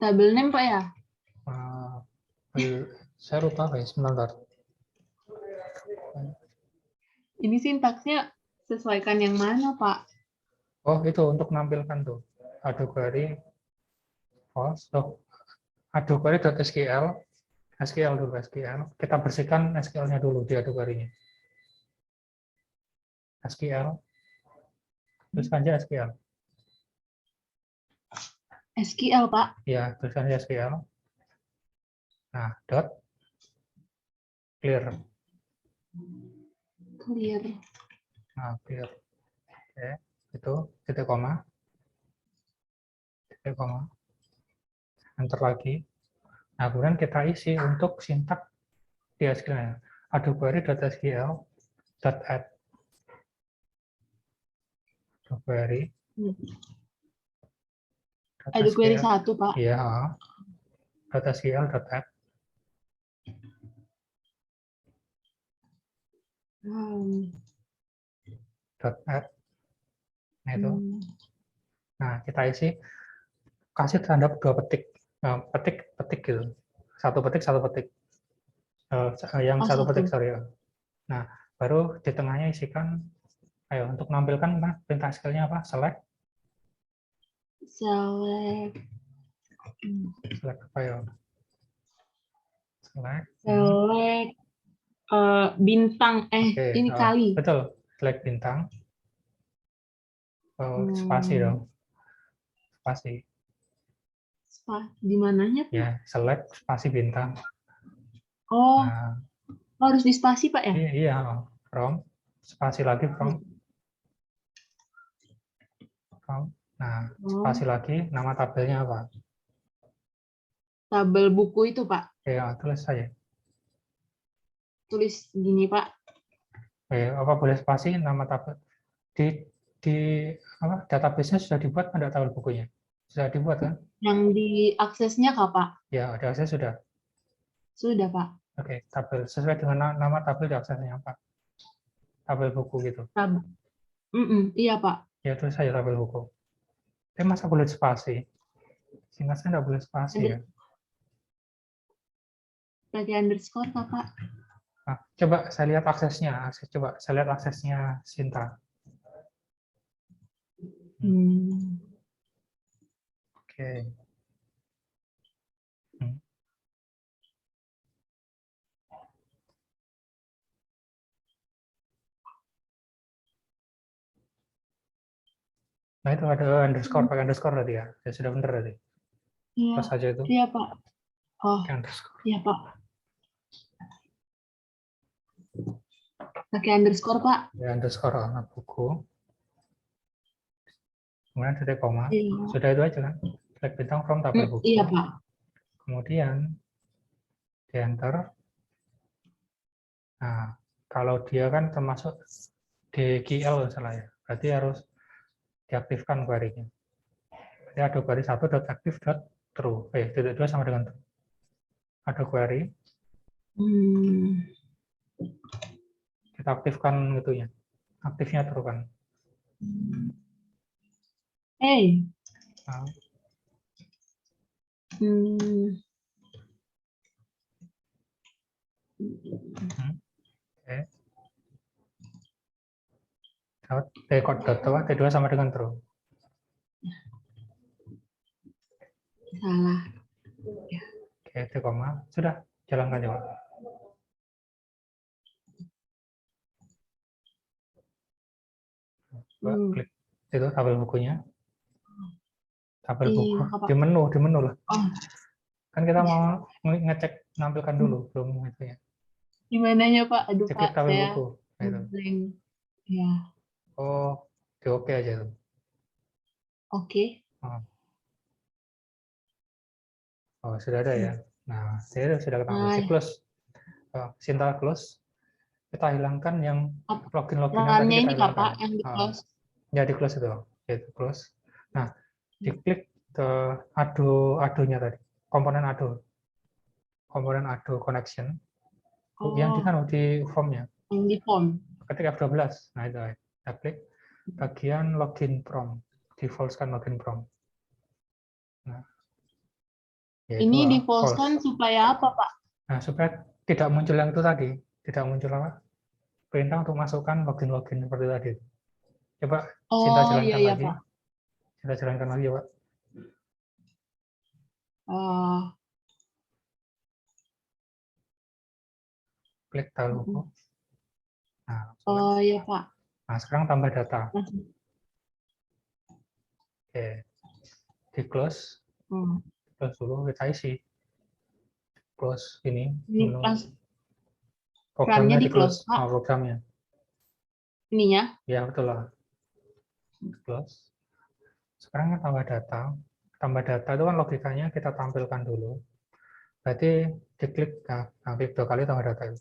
Tabel name, Pak ya? Saya lupa, guys. Sebentar. Ini sintaksnya sesuaikan yang mana, Pak? Oh, itu untuk menampilkan tuh. Add query false. Add query.sql. SQL dulu, SQL. Kita bersihkan SQL-nya dulu di add query-nya. SQL. Tuliskan aja SQL. SQL, Pak? Ya, tuliskan aja SQL. Nah, dot. Clear. Nah, clear. Oke, itu titik koma. Enter lagi. Nah, kemudian kita isi untuk sintak di SQL. Add query.sql.add. Add query. Ada query 1, Pak. Iya. .sql.add. .add. Nah, itu. Nah, kita isi, kasih tanda 2 petik. Petik gitu. 1 petik, 1 petik. Yang 1 petik, sorry. Nah, baru di tengahnya isikan, ayo, untuk menampilkan perintah SQL-nya apa? Select apa ya? Select bintang, ini kali. Betul, select bintang. Spasi dong. Spasi. Di mananya, Pak? Ya, select spasi bintang. Oh, harus di spasi, Pak, ya? Iya, from. Spasi lagi from. Nah, spasi lagi, nama tabelnya apa? Tabel buku itu, Pak. Ya, tulis saja. Tulis gini, Pak. Apa boleh spasi nama tabel? Di apa, database-nya sudah dibuat, ada tabel bukunya? Sudah dibuat, kan? Yang di aksesnya, Kak, Pak? Ya, di akses sudah. Sudah, Pak. Oke, tabel. Sesuai dengan nama tabel di aksesnya apa? Tabel buku gitu. Iya, Pak. Ya, tulis saja tabel buku. Tapi masa boleh spasi? Singkat saya nggak boleh spasi, ya. Pakai underscore, Pak. Nah, coba saya lihat aksesnya. Coba saya lihat aksesnya Sinta. Oke. Nah, itu ada underscore, pakai underscore tadi ya. Ya sudah benar tadi. Iya. Pas saja itu. Iya, Pak. Oh, iya, Pak. Pakai underscore, Pak. Ya, underscore anak buku. Kemudian titik koma. Iya. Sudah itu aja kan. Select bintang from tabel buku. Iya, Pak. Kemudian di enter. Nah, kalau dia kan termasuk DQL salah ya. Berarti harus diaktifkan query-nya. Jadi ada query 1.active.true. Titik 2 sama dengan true. Ada query. Kita aktifkan itunya. Aktifnya true kan. Nah. T2 sama dengan true. Salah. Oke, T, sudah jalankan coba. Coba klik itu tabel bukunya. Tabel buku di menu lah. Kan kita mau ngecek nampilkan dulu belum itu ya. Gimana ya, Pak? Aduh, cek Pak, tabel saya buku. Ya. Oh, di oke aja tuh. Oke. Oh, sudah ada ya. Nah, saya sudah ketemu. Close. Sinta close. Kita hilangkan yang login-loginan tadi kita hilangkan. Pak, yang di close. Ya, di close itu. Yaitu close. Nah, diklik ke ado-nya tadi. Komponen ado. Komponen ado connection. Yang di formnya. Yang di form. Ketik F12. Nah, itu. Kita klik bagian login prompt. Default-kan login prompt. Nah, ini default-kan supaya apa, Pak? Nah, supaya tidak muncul yang itu tadi. Tidak muncul apa? Perintah untuk masukkan login-login seperti tadi. Coba Sinta jalankan lagi. Pak. Sinta jalankan lagi, Pak. Klik tabel buku. Nah, iya, Pak. Nah, sekarang tambah data. Oke. Di close. Close dulu, kita isi. Close ini. Programnya di close. Programnya. Ininya? Ya, betul lah. Close. Sekarang tambah data. Tambah data itu kan logikanya kita tampilkan dulu. Berarti diklik, klik 2 kali tambah data itu.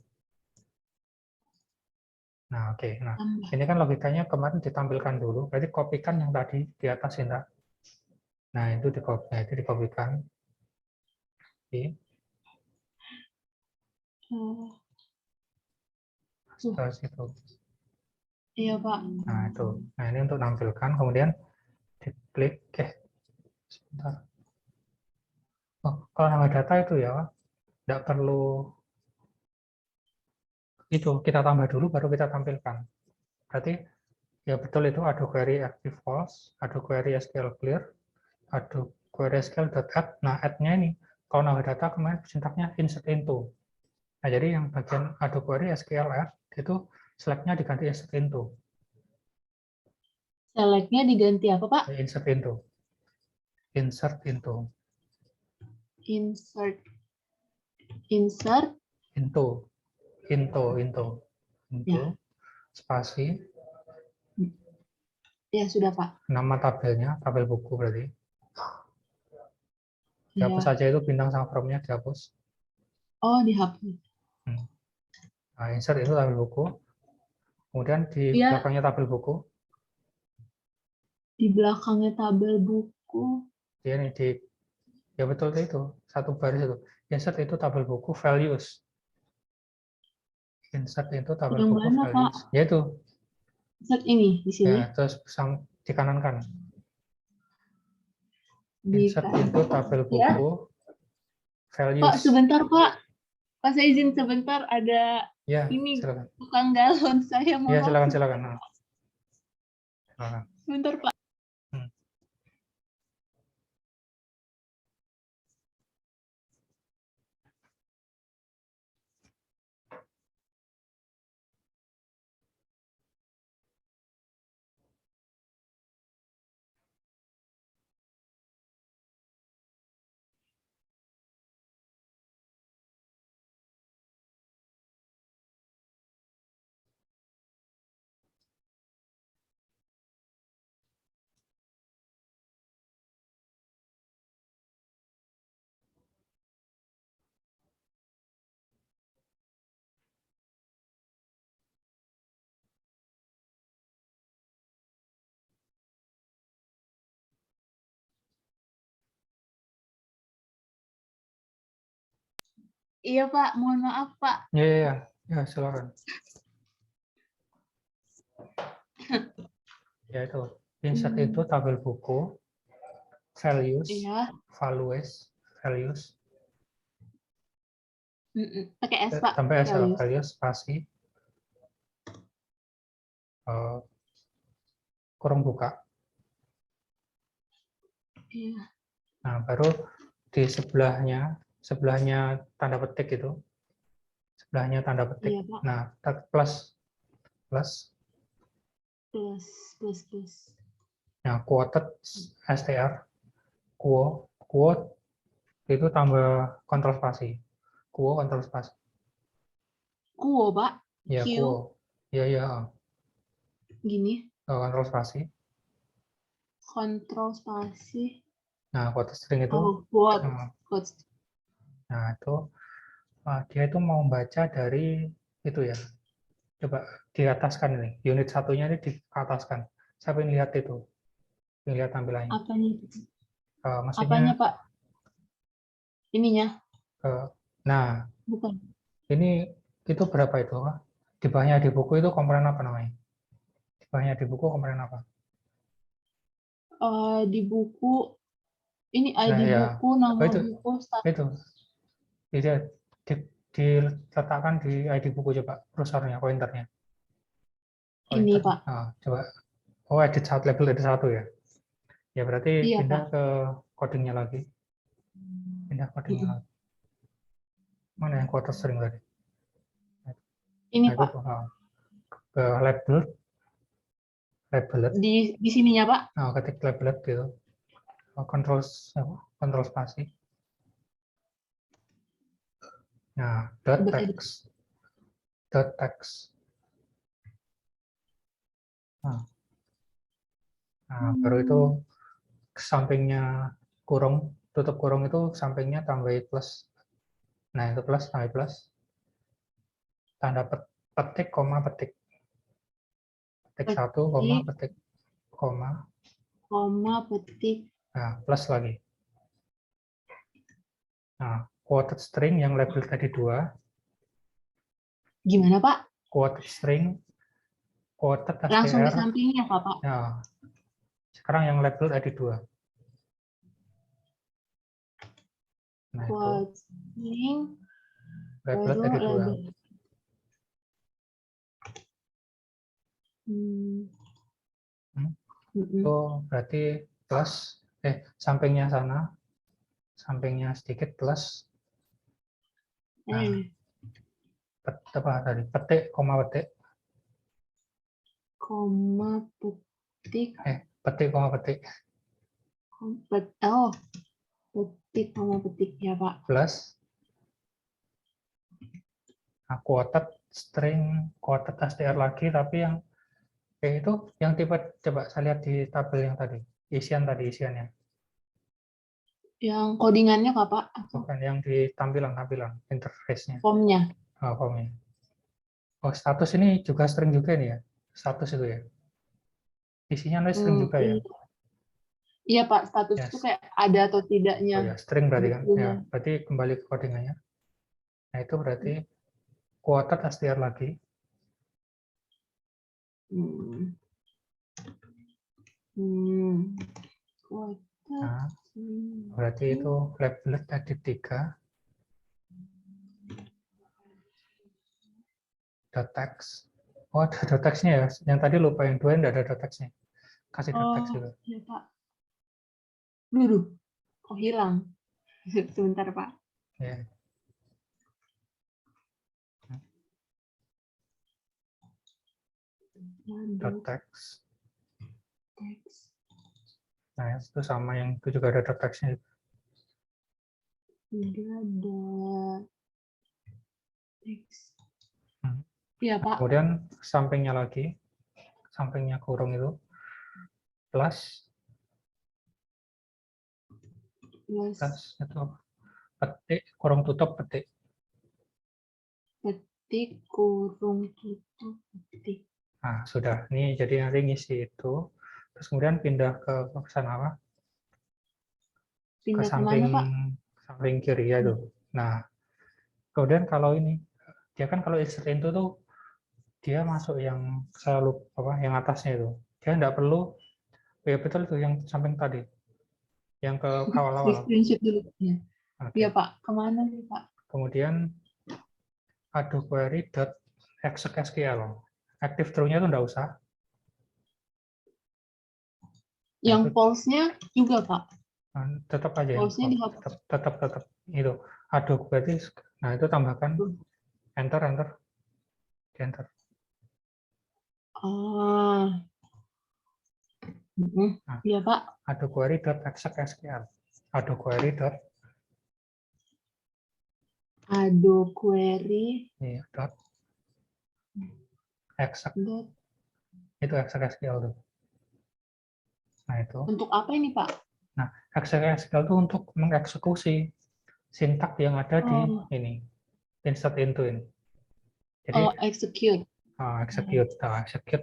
Nah, oke. Nah, Tambah. ini kan logikanya kemarin ditampilkan dulu, berarti kopikan yang tadi di atas ini. Nah, itu dikopikan. Oke. Terus itu. Iya, Pak. Nah, itu. Nah, ini untuk nampilkan, kemudian diklik. Sebentar. Oh, kalau nama data itu ya, tidak perlu itu, kita tambah dulu baru kita tampilkan. Berarti ya betul itu ada query active false, ada query SQL clear, ada query SQL.add. Nah, add-nya ini, kalau nama data kemarin sintaknya insert into. Nah, jadi yang bagian ada query SQL add itu select-nya diganti insert into. Select-nya diganti apa, Pak? Insert into. Insert into. Insert. Insert. Into. Ya. Spasi. Ya, sudah, Pak. Nama tabelnya, tabel buku berarti. Dihapus Ya. saja itu bintang sama from-nya dihapus. Oh, dihapus. Nah, insert itu tabel buku. Kemudian di Ya, belakangnya tabel buku. di belakangnya tabel buku. Ya, ini ya betul itu. Satu baris itu. Insert itu tabel buku values. Insert itu tabel Yang buku mana, Pak? values. Yaitu. Insert ini, di sini. Ya, terus di kanan kan. Di Insert itu tabel ya. buku values. Pak, sebentar, Pak. Pak, saya izin sebentar. Ada Ya, ini silakan. tukang galon saya mau Ya, silakan. masuk. Nah, silakan. Sebentar, Pak. Iya, Pak. Mohon maaf, Pak. Ya, silakan. Ya itu. Insert itu tabel buku values, Iya. values. Pakai S, Pak. Sampai Values. values spasi kurung buka. Iya. Nah, baru di sebelahnya tanda petik itu. Sebelahnya tanda petik. Iya, Pak. Nah, plus. Plus. Nah, quoted str, quote itu tambah kontrol spasi. Quo kontrol spasi. Kuo, Pak. Ya, Q. quo. Ya. Gini. Kontrol spasi. Kontrol spasi. Nah, quote string itu. Oh, quote. Nah, itu dia itu mau baca dari itu ya. Coba diataskan ini. Unit satunya ini diataskan. Saya ingin lihat itu. Ingin lihat tampilannya. Apanya? Maksudnya, Apanya, Pak? Ininya? nah, Bukan. ini itu berapa itu? Di bawahnya di buku itu komponen apa namanya? Di bawahnya di buku komponen apa? Di buku, ini ID Nah, ya. buku, nama itu. buku, Itu. Jadi diletakkan di ID buku coba kursornya, pointernya. ini, Pointer. Pak. Coba. Oh, edit satu, label edit satu ya. Ya berarti Iya, pindah Pak. ke codingnya lagi. Pindah codingnya lagi. Mana yang quarter string tadi? Ini, Nah, itu Pak. ke label. Di sininya, Pak. Nah, ketik label gitu. Kontrol spasi. Nah, text. Nah, baru itu sampingnya kurung, tutup kurung itu sampingnya tambah plus. Nah, itu plus, tambah plus. Tanda petik, koma petik. petik 1, koma, petik, koma, petik. nah, plus lagi. Nah, quoted string yang label tadi 2, Gimana, Pak? quoted string, quoted Langsung di str, sampingnya, Pak? ya, sekarang yang label tadi 2. Nah, itu Quote string, label baru tadi 2. label. Itu berarti plus, sampingnya sana, sampingnya sedikit plus. Nah, apa tadi? Petik, koma petik. Koma, petik. Petik, koma petik. Oh, petik, koma petik ya, Pak. Plus. Nah, quoted string, quoted str lagi, tapi yang itu yang tipe, coba saya lihat di tabel yang tadi, isiannya. Yang codingannya, Pak? Bukan yang di tampilan interface-nya. Formnya. Formnya. Oh, status ini juga string juga nih ya? Status itu ya? Isinya nanti string juga ya? Iya, Pak. Status itu kayak ada atau tidaknya. Oh ya, string berarti kan? Ya, berarti kembali ke codingannya. Nah, itu berarti quoted str lagi. Nah, berarti itu label tadi 3. .text. Oh, ada .text-nya ya. Yang tadi lupa, yang 2 enggak ada .text-nya. Kasih .text juga. Iya, Pak. Duh, kok hilang? Sebentar, Pak. Ya. .text. Nah, itu sama yang itu juga ada .text-nya. Tidak ada teks. Iya, Pak. Kemudian sampingnya lagi, sampingnya kurung itu plus itu petik kurung tutup petik. Petik kurung tutup petik. Nah, sudah. Ini jadi nanti ngisi itu. Terus kemudian pindah ke sana apa? Ke Pindah samping kemana, Pak? samping kiri ya itu. Nah, kemudian kalau ini dia kan kalau insert into tuh dia masuk yang selalu apa yang atasnya itu. Dia enggak perlu ya betul itu yang samping tadi. Yang ke awal-awal. Screenshot dulu. Okay. Iya, Pak. Kemana nih, Pak? Kemudian add query.exec.sql. Active true-nya itu enggak usah. Yang false-nya juga, Pak. Tetap aja yang tetap itu. Add query. Nah, itu tambahkan enter. Nah, iya, Pak. Add query.exec.sql. Add query. Iya, exec. Itu exec.sql tuh. Nah, itu. Untuk apa ini, Pak? Nah, exec.sql itu untuk mengeksekusi sintak yang ada di ini. Insert into ini. Jadi execute. Execute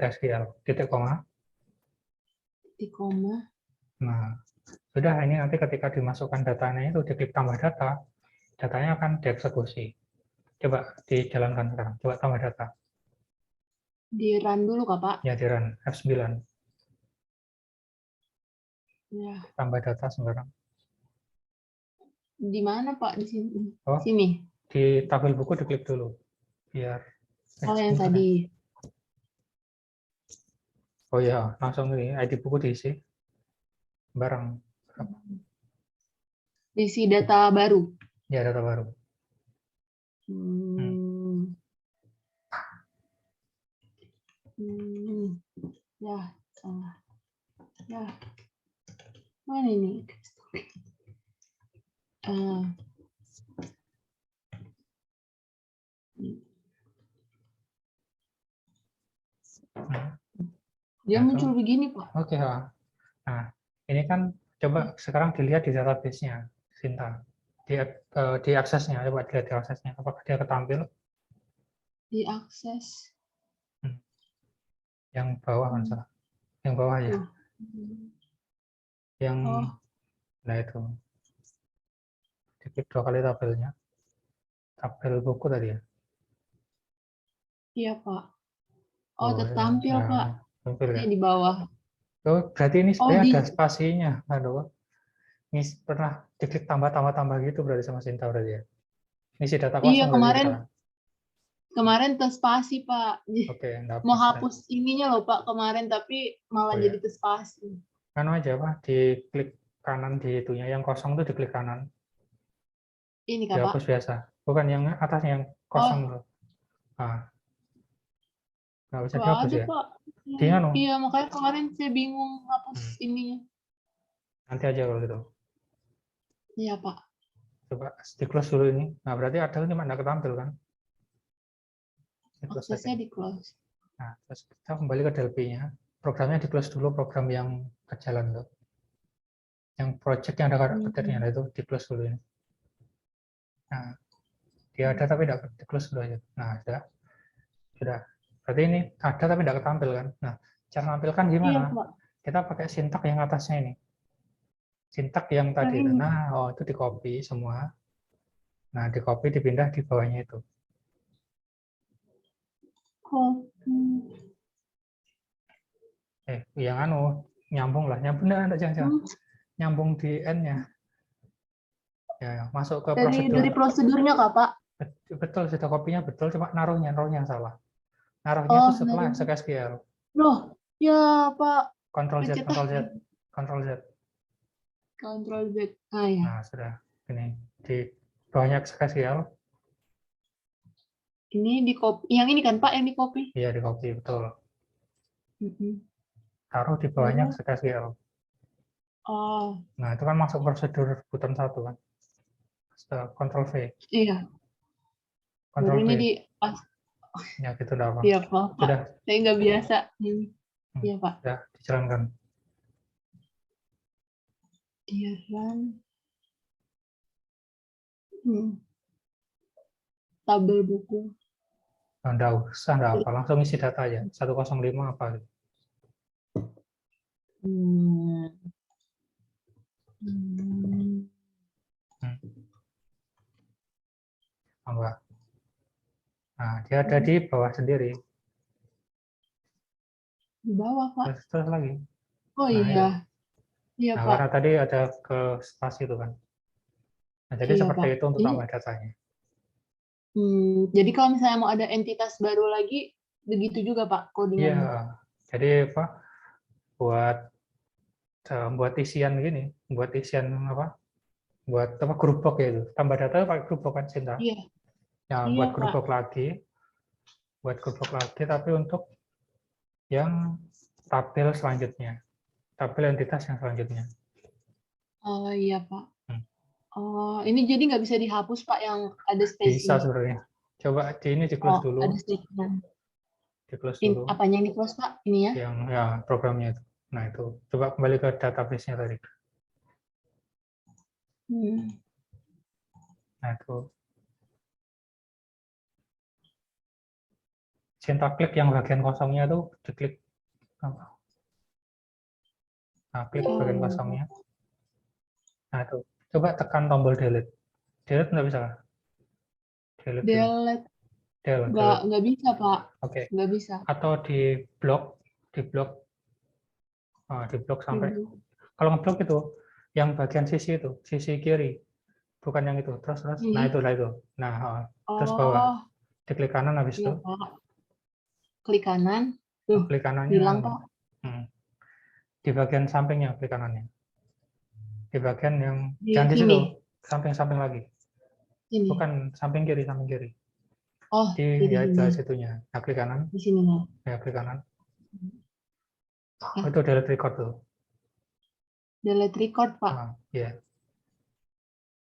SQL, titik koma. Nah, sudah ini nanti ketika dimasukkan datanya itu diklik tambah data, datanya akan dieksekusi. Coba dijalankan sekarang, coba tambah data. Di run dulu, Kak, Pak? Ya, di run F9. Ya. Tambah data sekarang. Di mana, Pak? Di sini. Oh, sini. Di tabel buku diklik dulu. Biar yang tadi. Oh ya, langsung ini ID buku diisi. Barang. Diisi data baru. Ya, data baru. Ya, salah. Ya. Mana ini? Dia muncul begini, Pak. Oke, nah, ini kan coba sekarang dilihat di database-nya, Sinta. Di aksesnya, coba dilihat di aksesnya. Apakah dia ketampil? Diakses. Yang bawah kan salah. Yang bawah ya. Yang nah itu. Diklik 2 kali tabelnya. Tabel buku tadi ya. Iya, Pak. Oh, Oh ya, tertampil, ya, Pak. tampil ya. Ini di bawah. Oh, berarti ini Oh, sebenarnya di ada spasinya. Aduh. Ini pernah diklik tambah gitu berarti sama Sinta berarti ya. Ini si data iya kosong berarti kita. kemarin terspasi, Pak. Oke, enggak Mau apa. hapus ininya loh, Pak, kemarin tapi malah Oh jadi ya. terspasi. Kan aja Pak, diklik kanan di itunya. Yang kosong tuh diklik kanan. Ini Kak, Pak. Dihapus biasa. Bukan yang atasnya yang kosong Oh, tuh. Nah, nggak bisa nggak dihapus ada, ya. Pak. Di anu. Iya, makanya kemarin saya bingung hapus Hmm, ininya. nanti aja kalau gitu. Iya, Pak. Coba di close dulu ini. Nah, berarti ada cuma nggak ketampil kan? Di close aja. Aksesnya di close. Nah, terus kita kembali ke Delphi-nya. Programnya di close dulu, program yang berjalan tuh. Yang project yang ada ketiknya itu di close dulu ini. Nah, dia ada tapi tidak di close dulu aja. Nah, sudah. Berarti ini ada tapi tidak ketampil kan? Nah, cara menampilkan Iya, gimana? Pak. Kita pakai sintak yang atasnya ini. Sintak yang Nah, tadi itu. ini. Nah, oh itu di copy semua. Nah, di copy dipindah di bawahnya itu. Copy. Yang anu nyambung lah, nyambung enggak jangan. Nyambung di N-nya. Ya, masuk ke prosedur. Dari prosedurnya, Kak, Pak. Betul, sudah kopinya betul, cuma naruhnya yang salah. Naruhnya itu Oh, setelah dari. SQL. Loh, ya, Pak. Ctrl Z, Pencet Ctrl Z, Ctrl Z. Ctrl Z. Ah, ya. Nah, sudah. Ini di bawahnya SQL. Ini di copy. Yang ini kan, Pak, yang di copy. Iya, di copy, betul. Mm-mm. Taruh di bawahnya Terus, SQL. oh, Nah, itu kan masuk prosedur button 1 kan. Ctrl V, iya. Baru Ctrl ini V. di pas. Ya, gitu udah apa. Iya, Pak. Sudah. Saya nggak biasa. Ini. Iya, Pak. Sudah dijalankan. Iya, kan. Tabel buku. Nah, enggak usah, enggak apa. Langsung isi data aja. 105 apa gitu. Hmm. Hmm. Tambah. Nah, dia ada di bawah sendiri. Di bawah, Pak. Terus lagi. Oh Nah, iya. itu. Iya, Nah, Pak. karena tadi ada ke spasi itu kan. Nah, jadi Iya, seperti Pak. itu untuk Ini, tambah datanya. jadi kalau misalnya mau ada entitas baru lagi, begitu juga, Pak, Iya, codingannya. jadi apa? Buat buat isian gini, buat isian apa? Buat apa grup box ya itu. Tambah data pakai grup box kan Cinta. Iya. Ya, Iya, buat grup Pak. box lagi, tapi untuk yang tabel selanjutnya, tabel entitas yang selanjutnya. Oh iya, Pak. Hmm. Oh, ini jadi nggak bisa dihapus, Pak, yang ada Bisa spesinya. sebenarnya. Coba di ini di close Oh, dulu, ada statement. di close dulu. Apanya yang di close, Pak? Ini ya? Yang ya programnya itu. Nah itu, coba kembali ke database-nya tadi. Nah itu, Cinta klik yang bagian kosongnya itu diklik apa? Nah, klik bagian kosongnya. Nah itu, coba tekan tombol delete. Delete nggak bisa kan? Delete dulu. Delete. Delete. Nggak bisa, Pak. Oke. Nggak bisa. Atau di blok sampai. Ibu. Kalau ngeblok itu, yang bagian sisi itu, sisi kiri, bukan yang itu. Terus, nah Ini. itu. Nah, terus bawah, Oh, diklik kanan habis iya, itu, Pak. Klik kanan. Tuh, klik kanannya, hilang, Pak. di bagian sampingnya, klik kanannya. Di bagian yang, Di jangan di situ, sini. samping-samping lagi. Sini. Bukan samping kiri. Oh, Di jadi ya sini. situnya. Nah, klik kanan. Di sini. Ya, klik kanan. Ah. Itu delete record tuh. Delete record, Pak. Iya.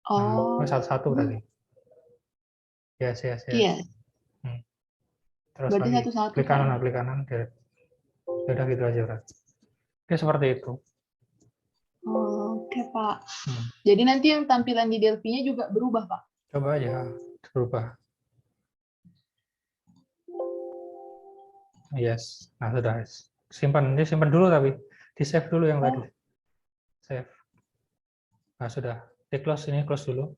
Oh. Satu-satu tadi. Yes. Iya. Terus Berarti lagi, satu-satu, klik Pak. kanan, delete. Udah gitu aja, udah. Oke, seperti itu. Oke, Pak. Jadi nanti yang tampilan di Delphi-nya juga berubah, Pak? Coba aja berubah. Yes. Nah, sudah. Simpan. Ini simpan dulu tapi. Di-save dulu yang tadi. Save. Nah, sudah. Di-close ini, close dulu.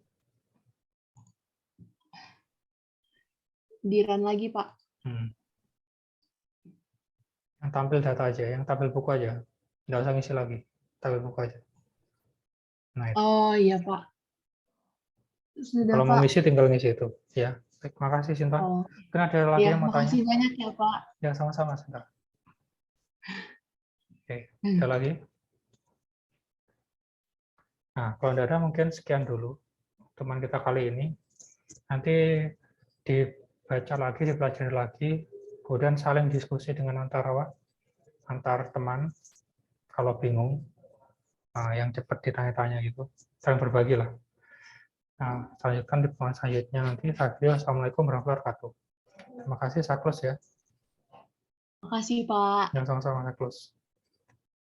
Di-run lagi, Pak. Yang tampil data aja, yang tampil buku aja. Nggak usah ngisi lagi. Tampil buku aja. Nah, itu. Oh, iya, Pak. Sudah, Kalau mau Pak. ngisi, tinggal ngisi itu. Ya. Baik, makasih, Sinta. Oh, Mungkin ada lagi ya, yang mau tanya? makasih banyak ya, Pak. Ya, sama-sama, Sinta. Oke, Hmm. ada lagi? Nah, kalau tidak ada, mungkin sekian dulu teman kita kali ini. Nanti dibaca lagi, dipelajari lagi, kemudian saling diskusi dengan antar teman. Kalau bingung, yang cepat ditanya-tanya gitu, saling berbagi lah. Nah, lanjutkan di pertemuan selanjutnya nanti. Assalamualaikum warahmatullahi wabarakatuh. Terima kasih, saya close ya. Makasih, Pak. Yang sama-sama, saya close.